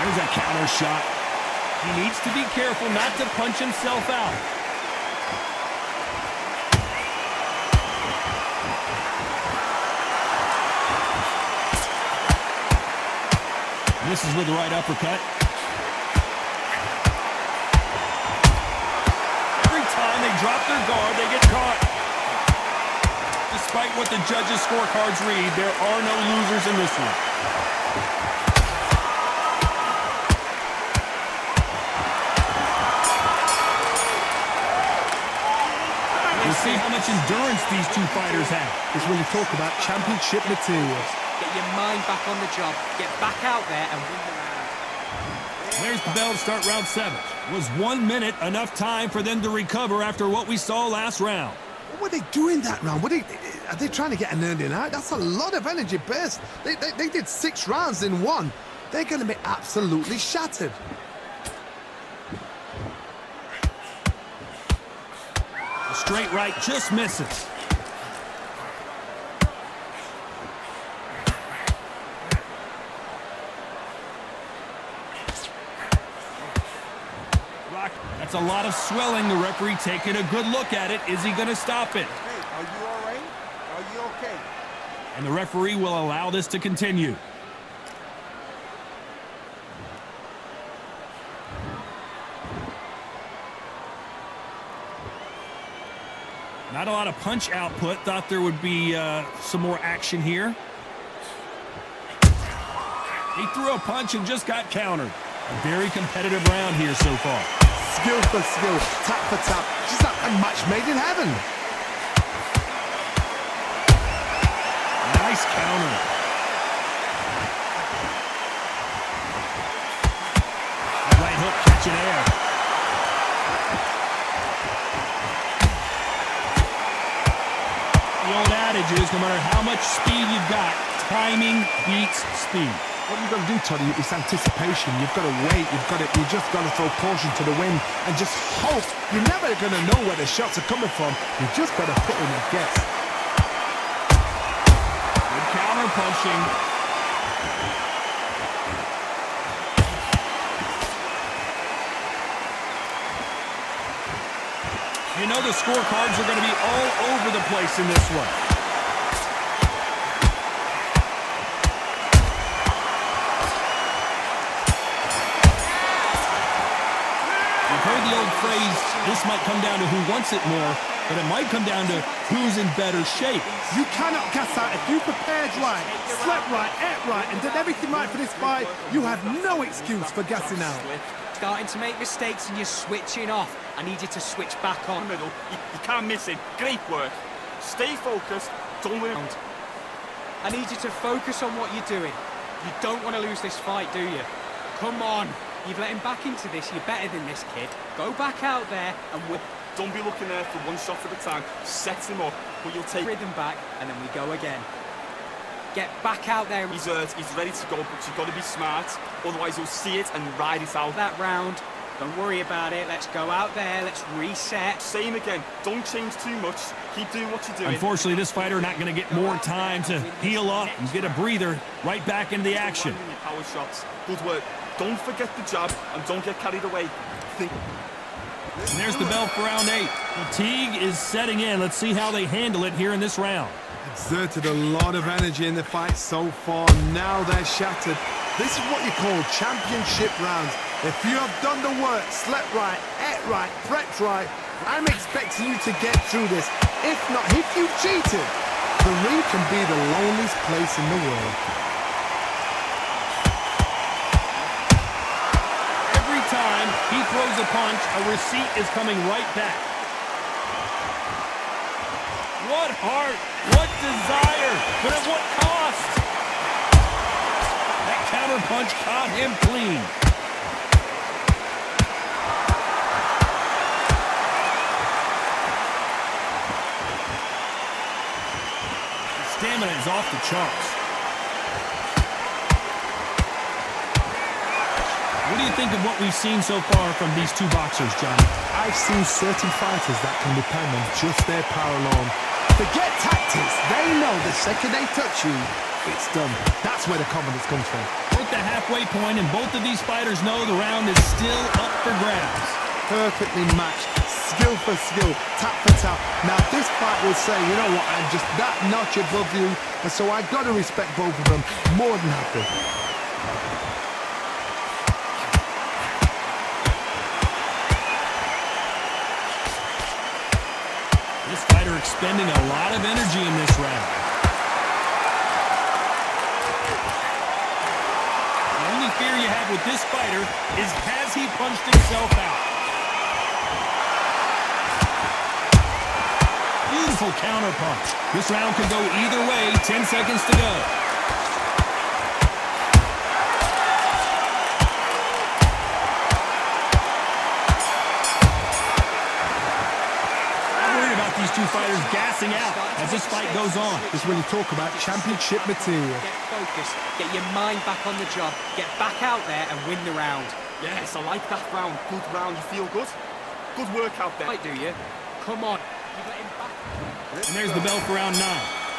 There's a counter shot. He needs to be careful not to punch himself out. Misses with the right uppercut. Every time they drop their guard, they get caught. Despite what the judges' scorecards read, there are no losers in this one. We'll see how much endurance these two fighters have. It's when you talk about championship materials. Get your mind back on the job. Get back out there and win the round. There's the bell to start round 7. Was 1 minute enough time for them to recover after what we saw last round? What were they doing that round? Are they trying to get an earning out? That's a lot of energy burst. They did 6 rounds in 1. They're going to be absolutely shattered. The straight right just misses. That's a lot of swelling. The referee taking a good look at it. Is he going to stop it? Hey, are you all right? Are you okay? And the referee will allow this to continue. Not a lot of punch output. Thought there would be some more action here. He threw a punch and just got countered. A very competitive round here so far. Skill for skill, tap for tap. Just like a match made in heaven. Nice counter. Right hook catching air. The old adage is no matter how much speed you've got, timing beats speed. What you've got to do, Toddy, is anticipation. You've got to wait. You just got to throw caution to the wind and just hope. You're never going to know where the shots are coming from. You just got to put in a guess. Good counter punching. You know the scorecards are going to be all over the place in this one. Heard the old phrase, this might come down to who wants it more, but it might come down to who's in better shape. You cannot gas out. If you prepared right, slept right, ate right, and did everything right for this fight, you have no excuse for gassing out. Starting to make mistakes and you're switching off. I need you to switch back on. Middle, you can't miss it. Great work. Stay focused. Don't worry. I need you to focus on what you're doing. You don't want to lose this fight, do you? Come on. You've let him back into this. You're better than this, kid. Go back out there and win. Don't be looking there for one shot at a time. Set him up, but you'll take rhythm back, and then we go again. Get back out there. He's hurt. He's ready to go, but you've got to be smart. Otherwise, you'll see it and ride it out. That round. Don't worry about it. Let's go out there. Let's reset. Same again. Don't change too much. Keep doing what you're doing. Unfortunately, this fighter not going to get more time to heal up and get a breather right back into the action. Power shots. Good work. Don't forget the jab and don't get carried away. And there's the bell for round 8. Fatigue is setting in. Let's see how they handle it here in this round. Exerted a lot of energy in the fight so far. Now they're shattered. This is what you call championship rounds. If you have done the work, slept right, ate right, prepped right, I'm expecting you to get through this. If not, if you cheated, the ring can be the loneliest place in the world. Every time he throws a punch, a receipt is coming right back. What heart, what desire, but at what cost? counterpunch caught him clean. His stamina is off the charts. What do you think of what we've seen so far from these two boxers, Johnny? I've seen certain fighters that can depend on just their power alone. Forget tactics. They know the second they touch you, it's done. That's where the confidence comes from. We're at the halfway point, and both of these fighters know the round is still up for grabs. Perfectly matched, skill for skill, tap for tap. Now this fight will say, you know what, I'm just that notch above you, and so I've got to respect both of them more than happy. This fighter expending a lot of energy in this round. The only fear you have with this fighter is, has he punched himself out? Beautiful counter punch. This round could go either way. 10 seconds to go. These two fighters gassing out as this fight goes on. This is when you talk about championship material. Get focused, get your mind back on the job, get back out there and win the round. Yes, I like that round. Good round. You feel good? Good work out there. Right, do you? Come on. You got him back. And there's the bell for round 9.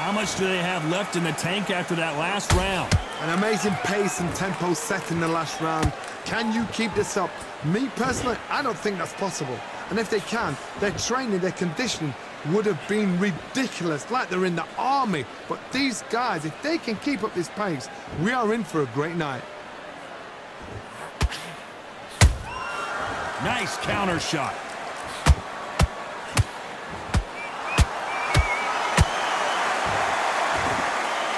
How much do they have left in the tank after that last round? An amazing pace and tempo set in the last round. Can you keep this up? Me personally, I don't think that's possible. And if they can, their training, their conditioning would have been ridiculous, like they're in the army. But these guys, if they can keep up this pace, we are in for a great night. Nice counter shot.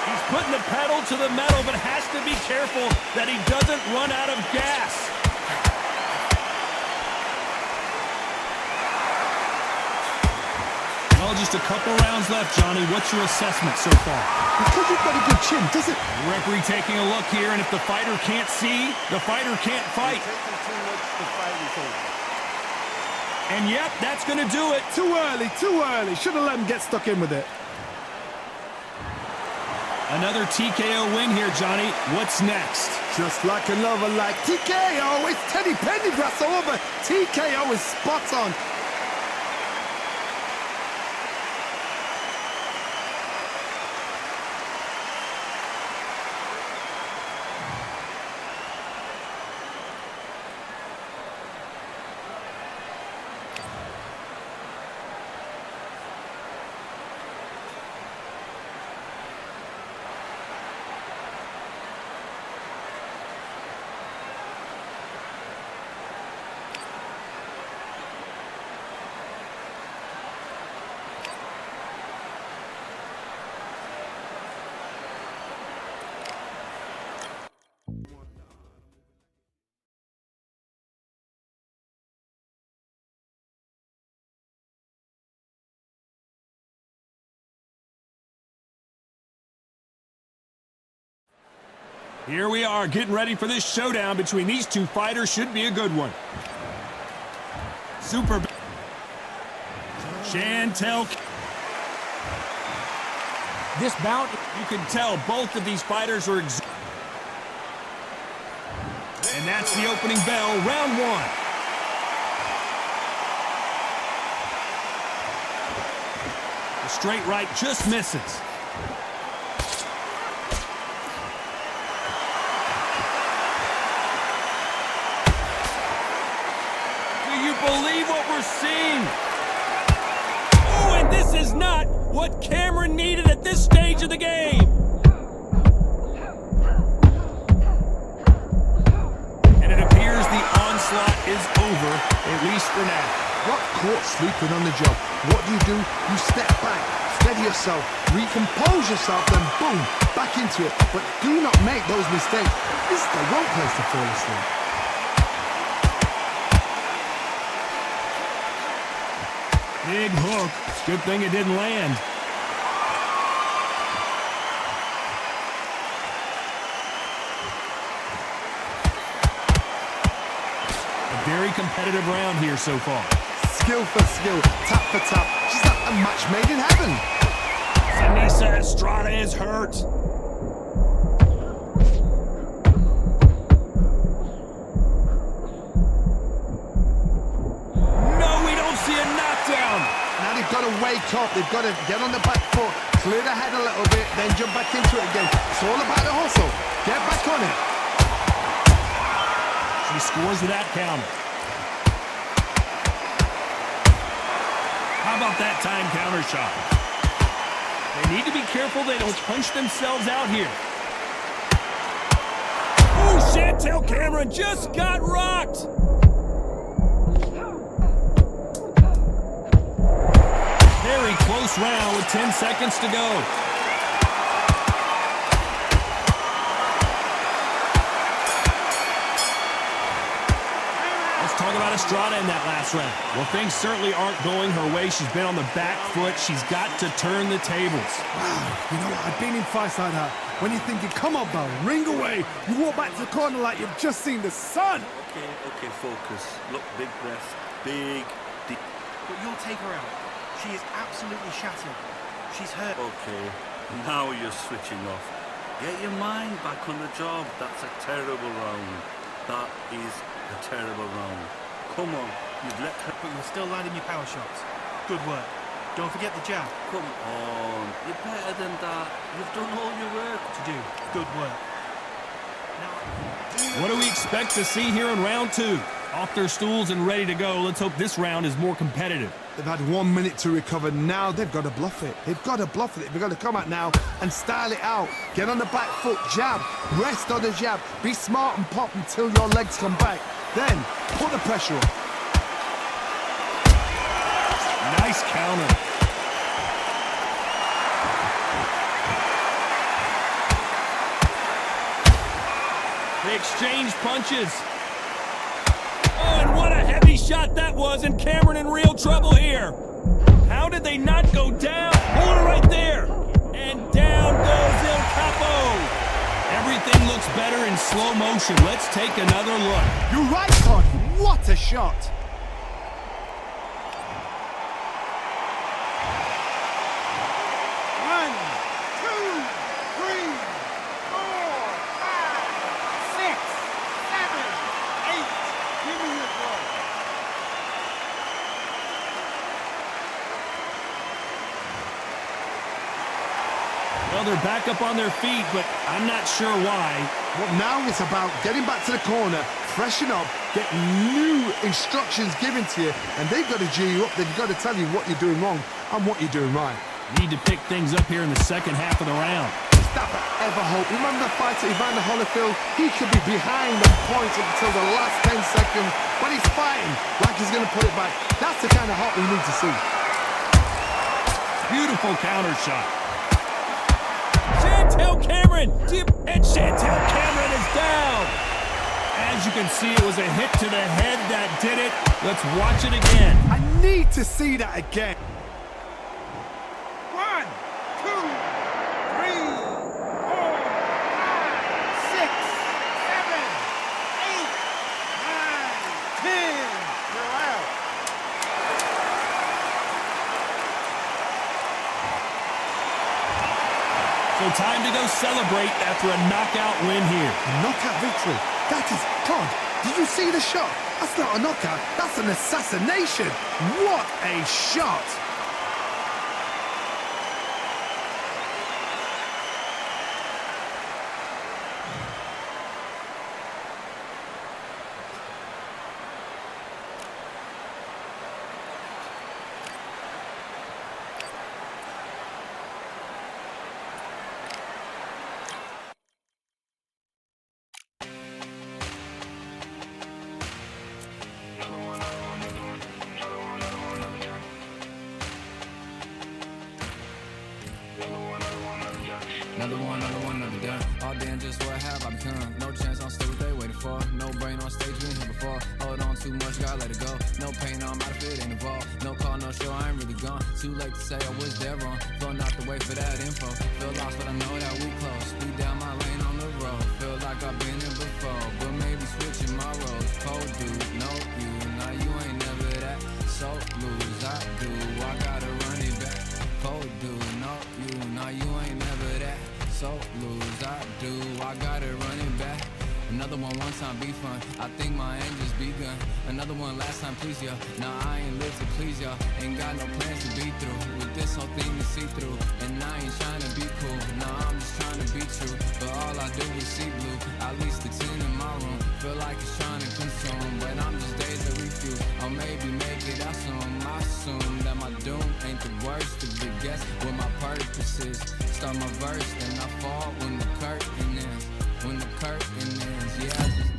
He's putting the pedal to the metal, but has to be careful that he doesn't run out of gas. Well, just a couple rounds left, Johnny. What's your assessment so far? Because you've got a good chin, does it? The referee taking a look here, and if the fighter can't see, the fighter can't fight. And yep, that's going to do it. Too early, too early. Should have let him get stuck in with it. Another TKO win here, Johnny. What's next? Just like another like TKO. It's Teddy Pendergrass over. TKO is spot on. Here we are, getting ready for this showdown between these two fighters. Should be a good one. Super. Chantel. This bout, you can tell both of these fighters are and that's the opening bell, round 1. The straight right just misses. Believe what we're seeing. Oh, and this is not what Cameron needed at this stage of the game. And it appears the onslaught is over, at least for now. Got caught sleeping on the job. What do? You step back, steady yourself, recompose yourself, then boom, back into it. But do not make those mistakes. This is the wrong place to fall asleep. Big hook. Good thing it didn't land. very competitive round here so far. Skill for skill, tap for tap. She's like a match made in heaven. Anissa Estrada is hurt. No, we don't see a knockdown. Now they've got to wake up. They've got to get on the back foot, clear the head a little bit, then jump back into it again. It's all about the hustle. Get back on it. She scores with that counter. How about that time counter shot? They need to be careful they don't punch themselves out here. Ooh, Chantel Cameron just got rocked. Very close round with 10 seconds to go. Talk about Estrada in that last round. Well, things certainly aren't going her way. She's been on the back foot. She's got to turn the tables. Wow, you know what? I've been in fights like that. When you're thinking, come on, Bo, ring away. You walk back to the corner like you've just seen the sun. Okay, focus. Look, big breath. Big, deep. But you'll take her out. She is absolutely shattered. She's hurt. Okay, now you're switching off. Get your mind back on the job. That's a terrible round. That is a terrible round. Come on, you've let her... But you're still landing your power shots. Good work. Don't forget the jab. Come on, you're better than that. You've done all your work. To do. Good work. Now... What do we expect to see here in round two? Off their stools and ready to go. Let's hope this round is more competitive. They've had 1 minute to recover. Now they've got to bluff it. They've got to bluff it. They've got to come out now and style it out. Get on the back foot, jab. Rest on the jab. Be smart and pop until your legs come back. Then put the pressure on. Nice counter. They exchange punches. Oh, and what a heavy shot that was, and Cameron in real trouble here. How did they not go down? Hold it right there. And down goes El Capo. Everything looks better in slow motion. Let's take another look. You're right, Todd. What a shot. Well, they're back up on their feet, but I'm not sure why. Well, now it's about getting back to the corner, freshen up, get new instructions given to you, and they've got to G you up. They've got to tell you what you're doing wrong and what you're doing right. Need to pick things up here in the second half of the round. Is that ever hope? Remember the fighter Evander Holyfield? He could be behind on points up until the last 10 seconds, but he's fighting like he's going to put it back. That's the kind of hope we need to see. Beautiful counter shot. Chantel Cameron, and Chantel Cameron is down. As you can see, it was a hit to the head that did it. Let's watch it again. I need to see that again. 1, 2, 3, 4, 5, 6, 7, 8, 9, 10. You're out. So time to go celebrate after a knockout win here. A knockout victory. That is, Todd, did you see the shot? That's not a knockout, that's an assassination. What a shot. Another done. All day and just what have I become? No chance, I'm still what they waiting for. No brain on stage, been here before. Hold on too much, gotta let it go. No pain, I'm out of it, ain't involved. No call, no show, I ain't really gone. Too late to say I was there wrong. Feel not to wait for that info. Feel lost, but I know that we close. Speed down my lane on the road. Feel like I've been here before, but maybe switching my roles. Cold dude, no you. Another one time be fun. I think my aim just begun. Another one last time, please, yeah. Nah, I ain't live to please y'all. Ain't got no plans to be through. With this whole thing to see through. And I ain't trying to be cool. Nah, I'm just trying to be true. But all I do is see blue. At least the 10 in my room. Feel like it's trying to consume. But I'm just days that refuse. Or maybe make it out soon. I assume that my doom ain't the worst of the guess what my purpose is. Start my verse, then I fall when the curtain ends. When the curtain ends, yeah, I just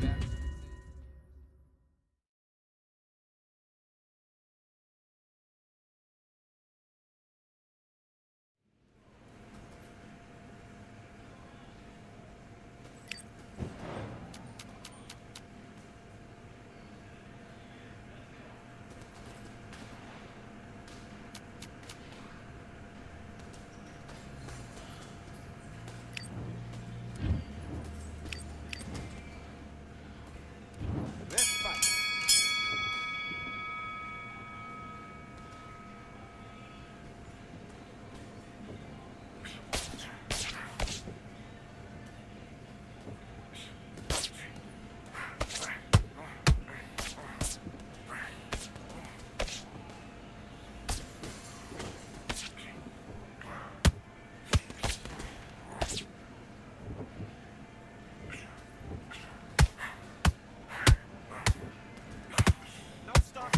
back.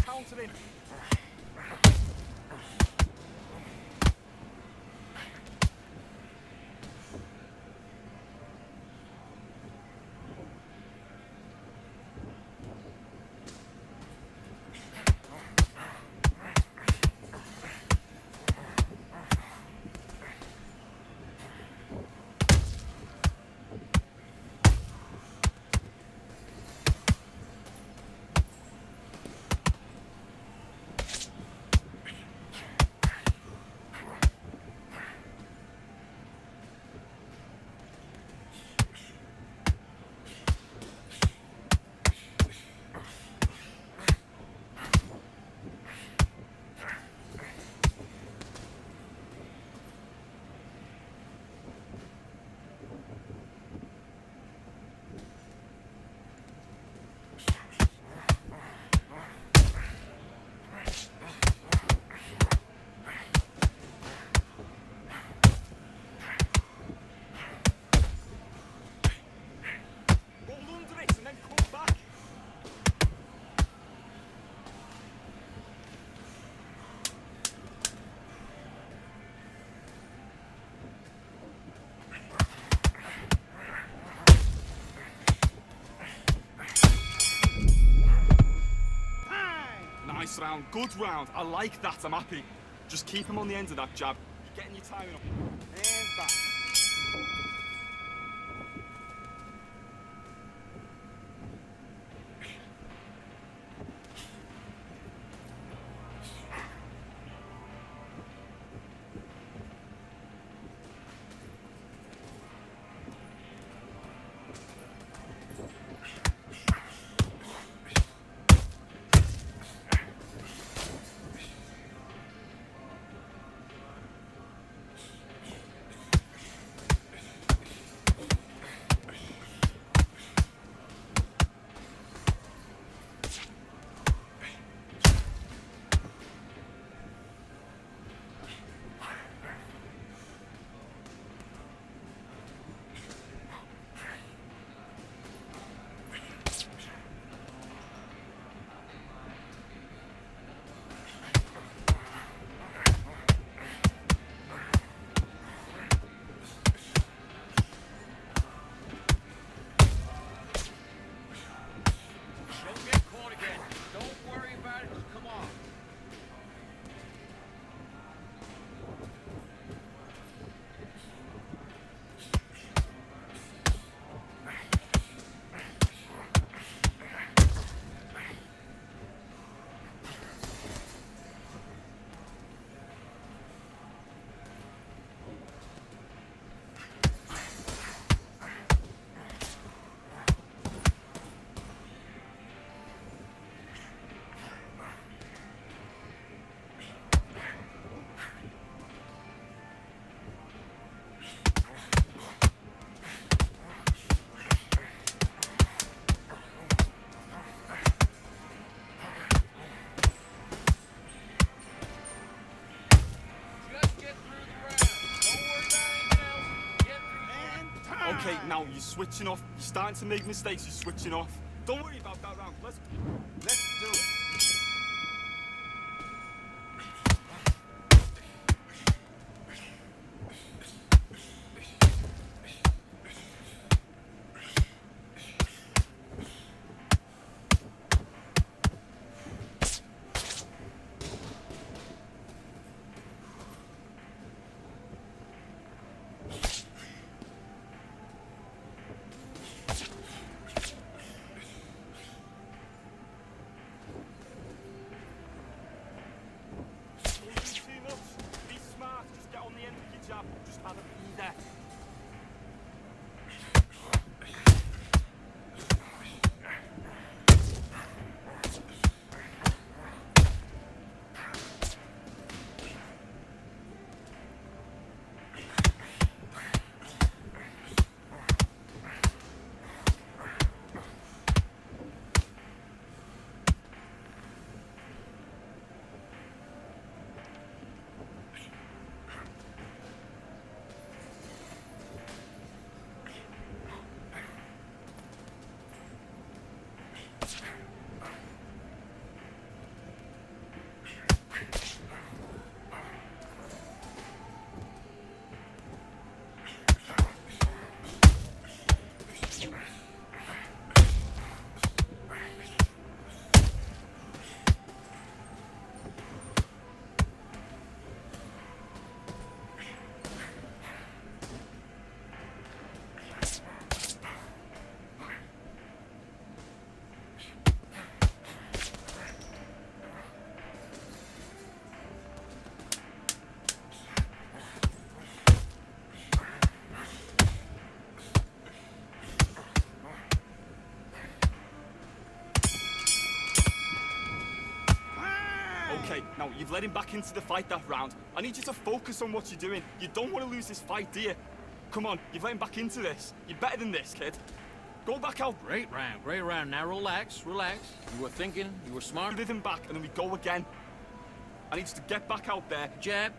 Countering. Nice round, good round. I like that, I'm happy. Just keep him on the end of that jab. You're getting your timing up. And back. now, you're switching off. You're starting to make mistakes, you're switching off. Don't worry about that round. Let's do it. Just have a be there. Okay, now you've let him back into the fight that round. I need you to focus on what you're doing. You don't want to lose this fight, do you? Come on, you've let him back into this. You're better than this, kid. Go back out. Great round, great round. Now relax, relax. You were thinking, you were smart. With him back, and then we go again. I need you to get back out there. Jab,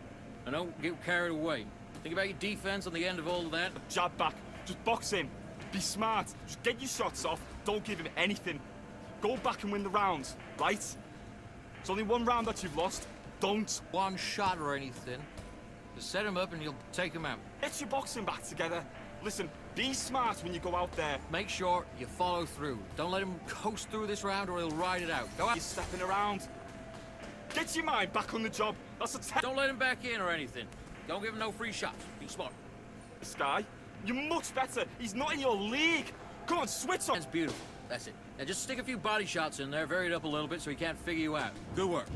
and don't get carried away. Think about your defense on the end of all of that. Jab back. Just box in. Be smart. Just get your shots off. Don't give him anything. Go back and win the rounds, right? It's only one round that you've lost. Don't. One shot or anything. Just set him up and you'll take him out. Get your boxing back together. Listen, be smart when you go out there. Make sure you follow through. Don't let him coast through this round or he'll ride it out. Go out. You're stepping around. Get your mind back on the job. That's a Don't let him back in or anything. Don't give him no free shots. Be smart. This guy, you're much better. He's not in your league. Come on, switch on. That's beautiful. That's it. Now just stick a few body shots in there, vary it up a little bit so he can't figure you out. Good work.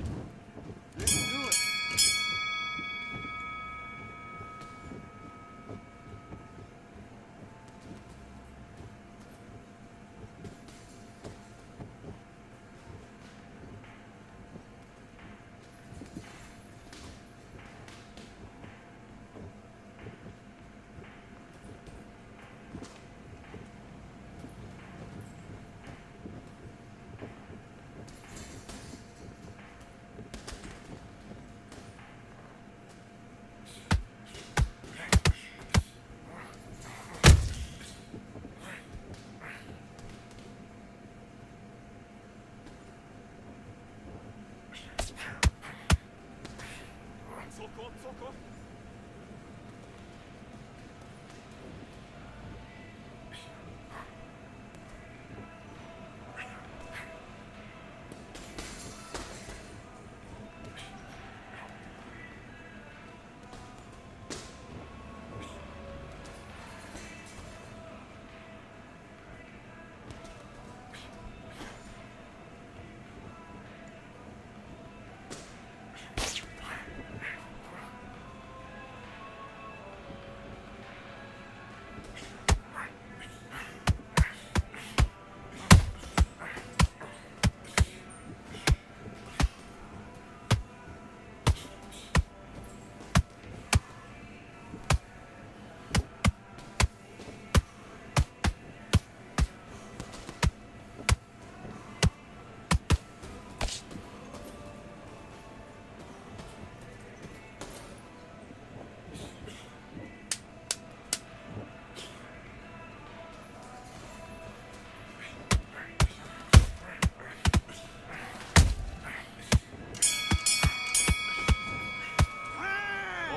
Let's do it.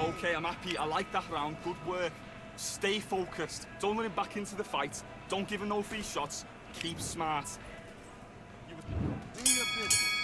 Okay, I'm happy. I like that round. Good work. Stay focused. Don't let him back into the fight. Don't give him no free shots. Keep smart. Do your business.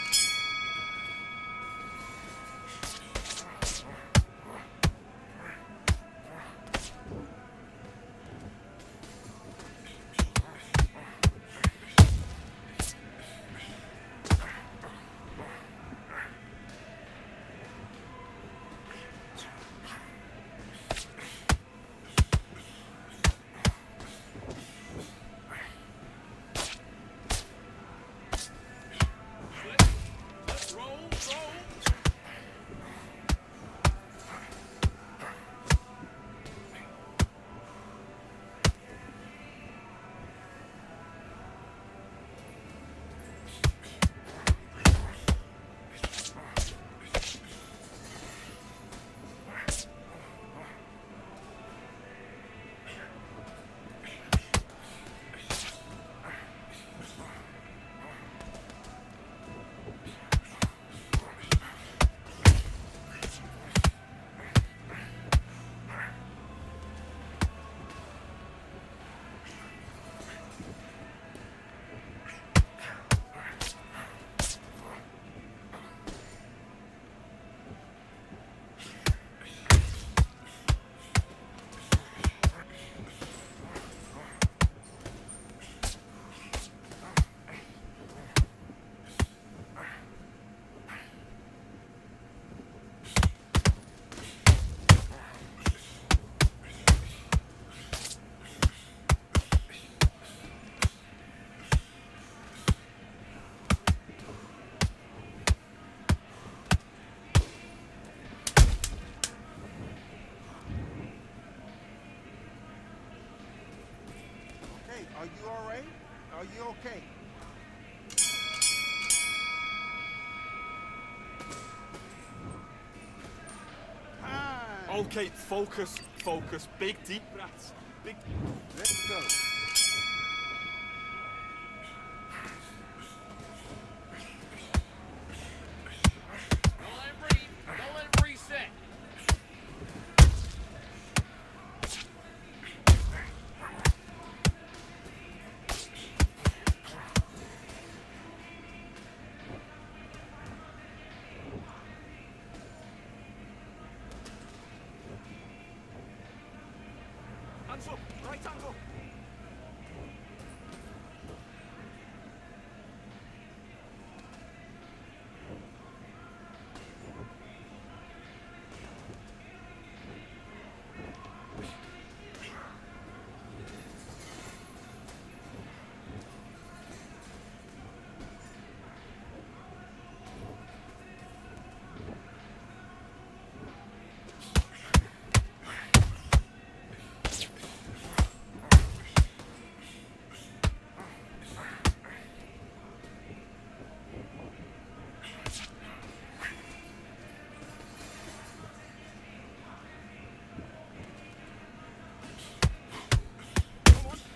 Hey, are you all right? Are you okay? Time. Okay, focus, focus. Big deep breaths. Big. Let's go. Don't let him breathe. Don't let him reset. Hands up, right hands up.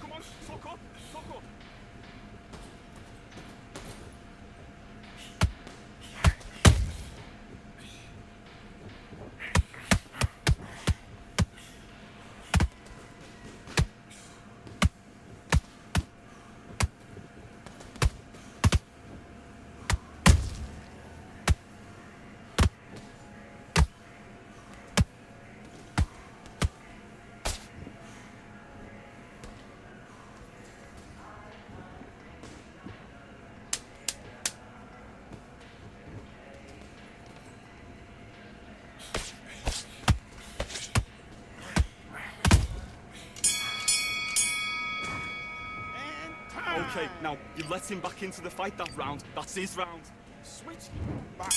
Come on, fuck up, fuck up. And time. Okay, now you let him back into the fight that round. That's his round. Switch. Back.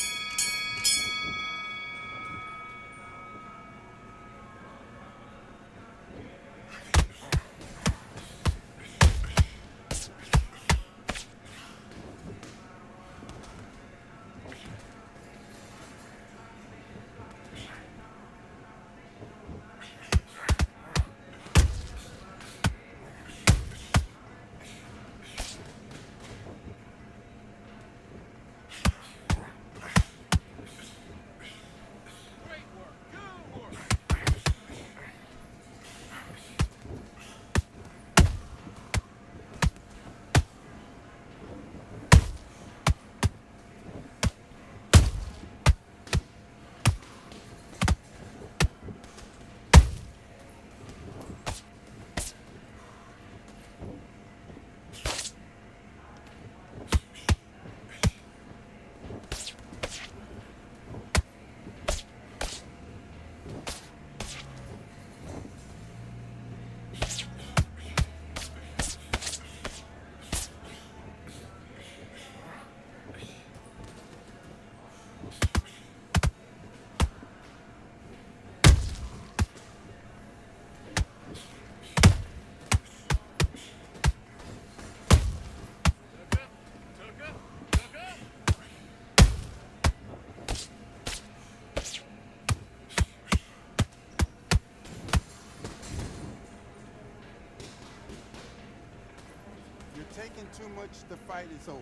too much, the fight is over.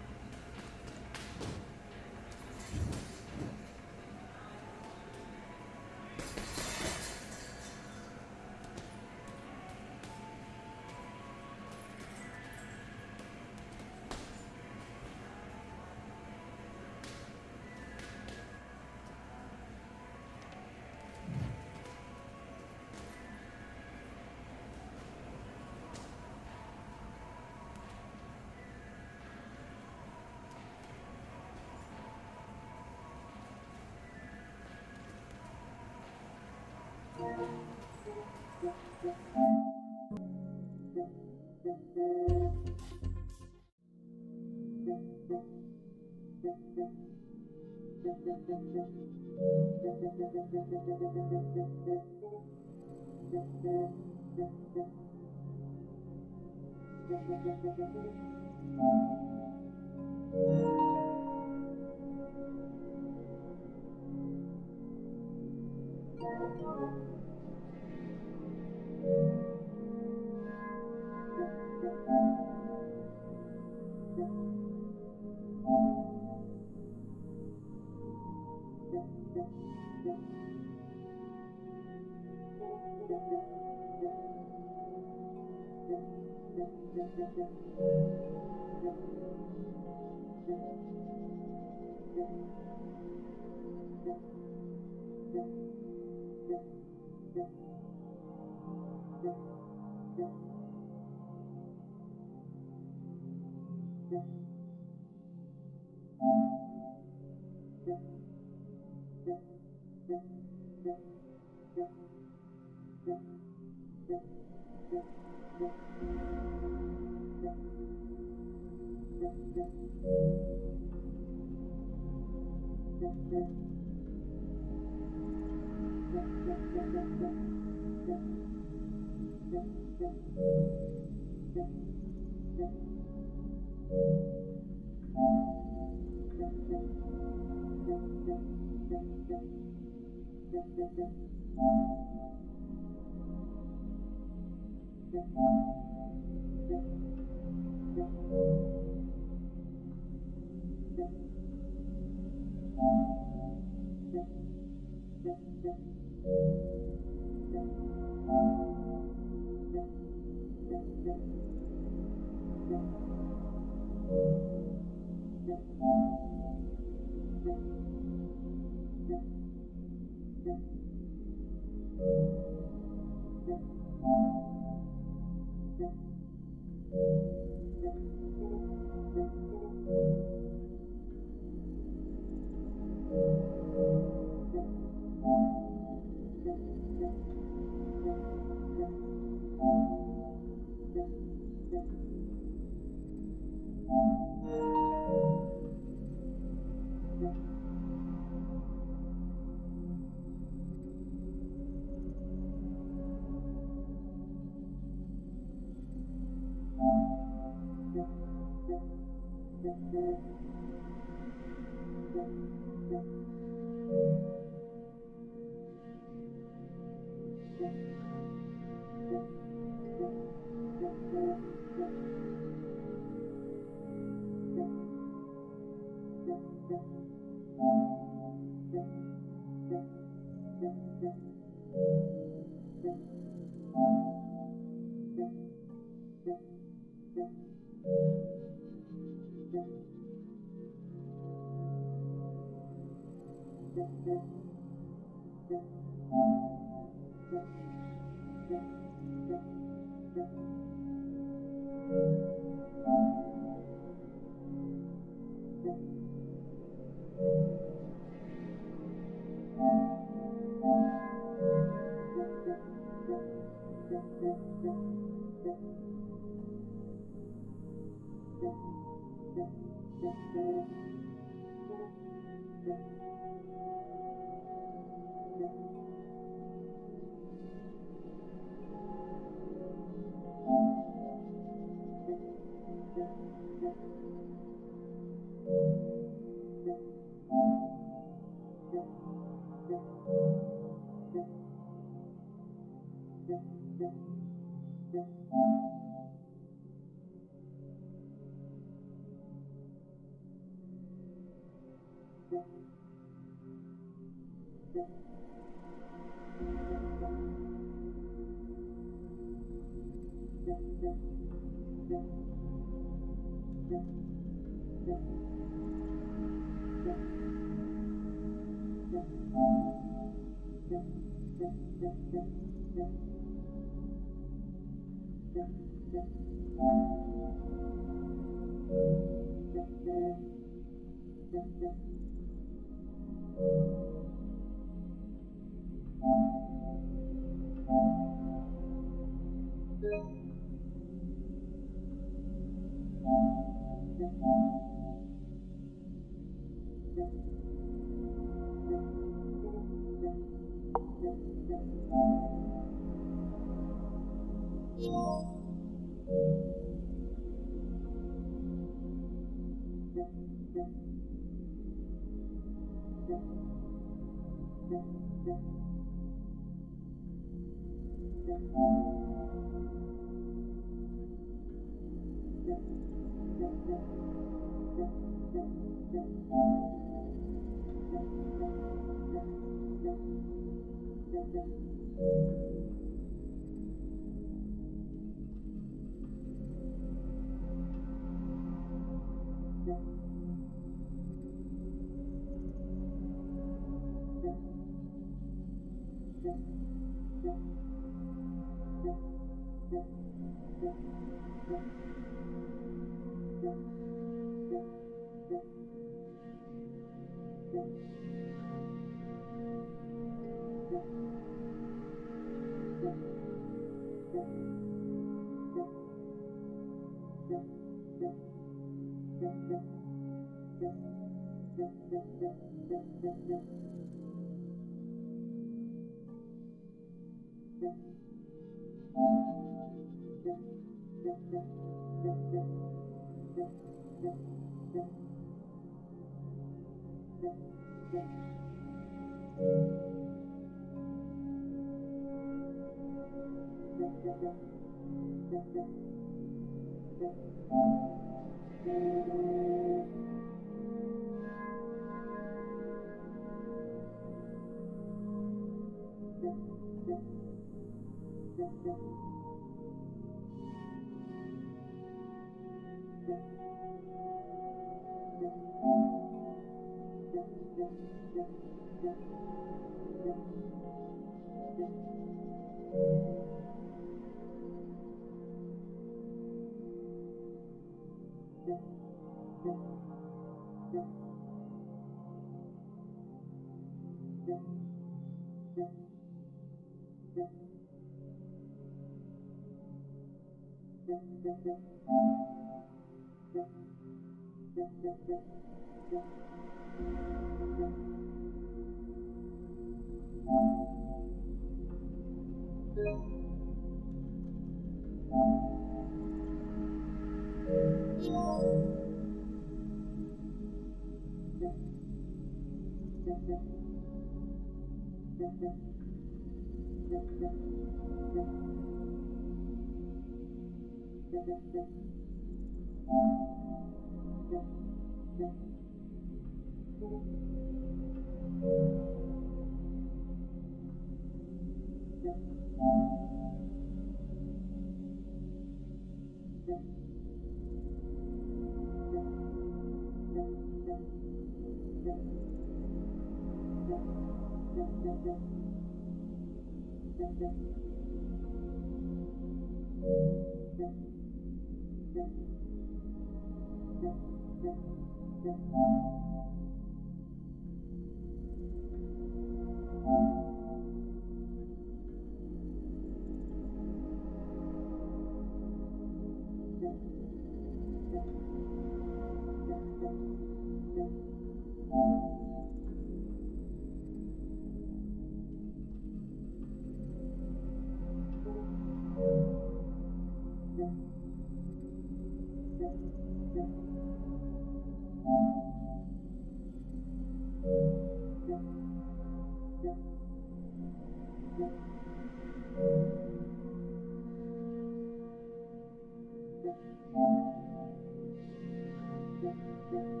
you.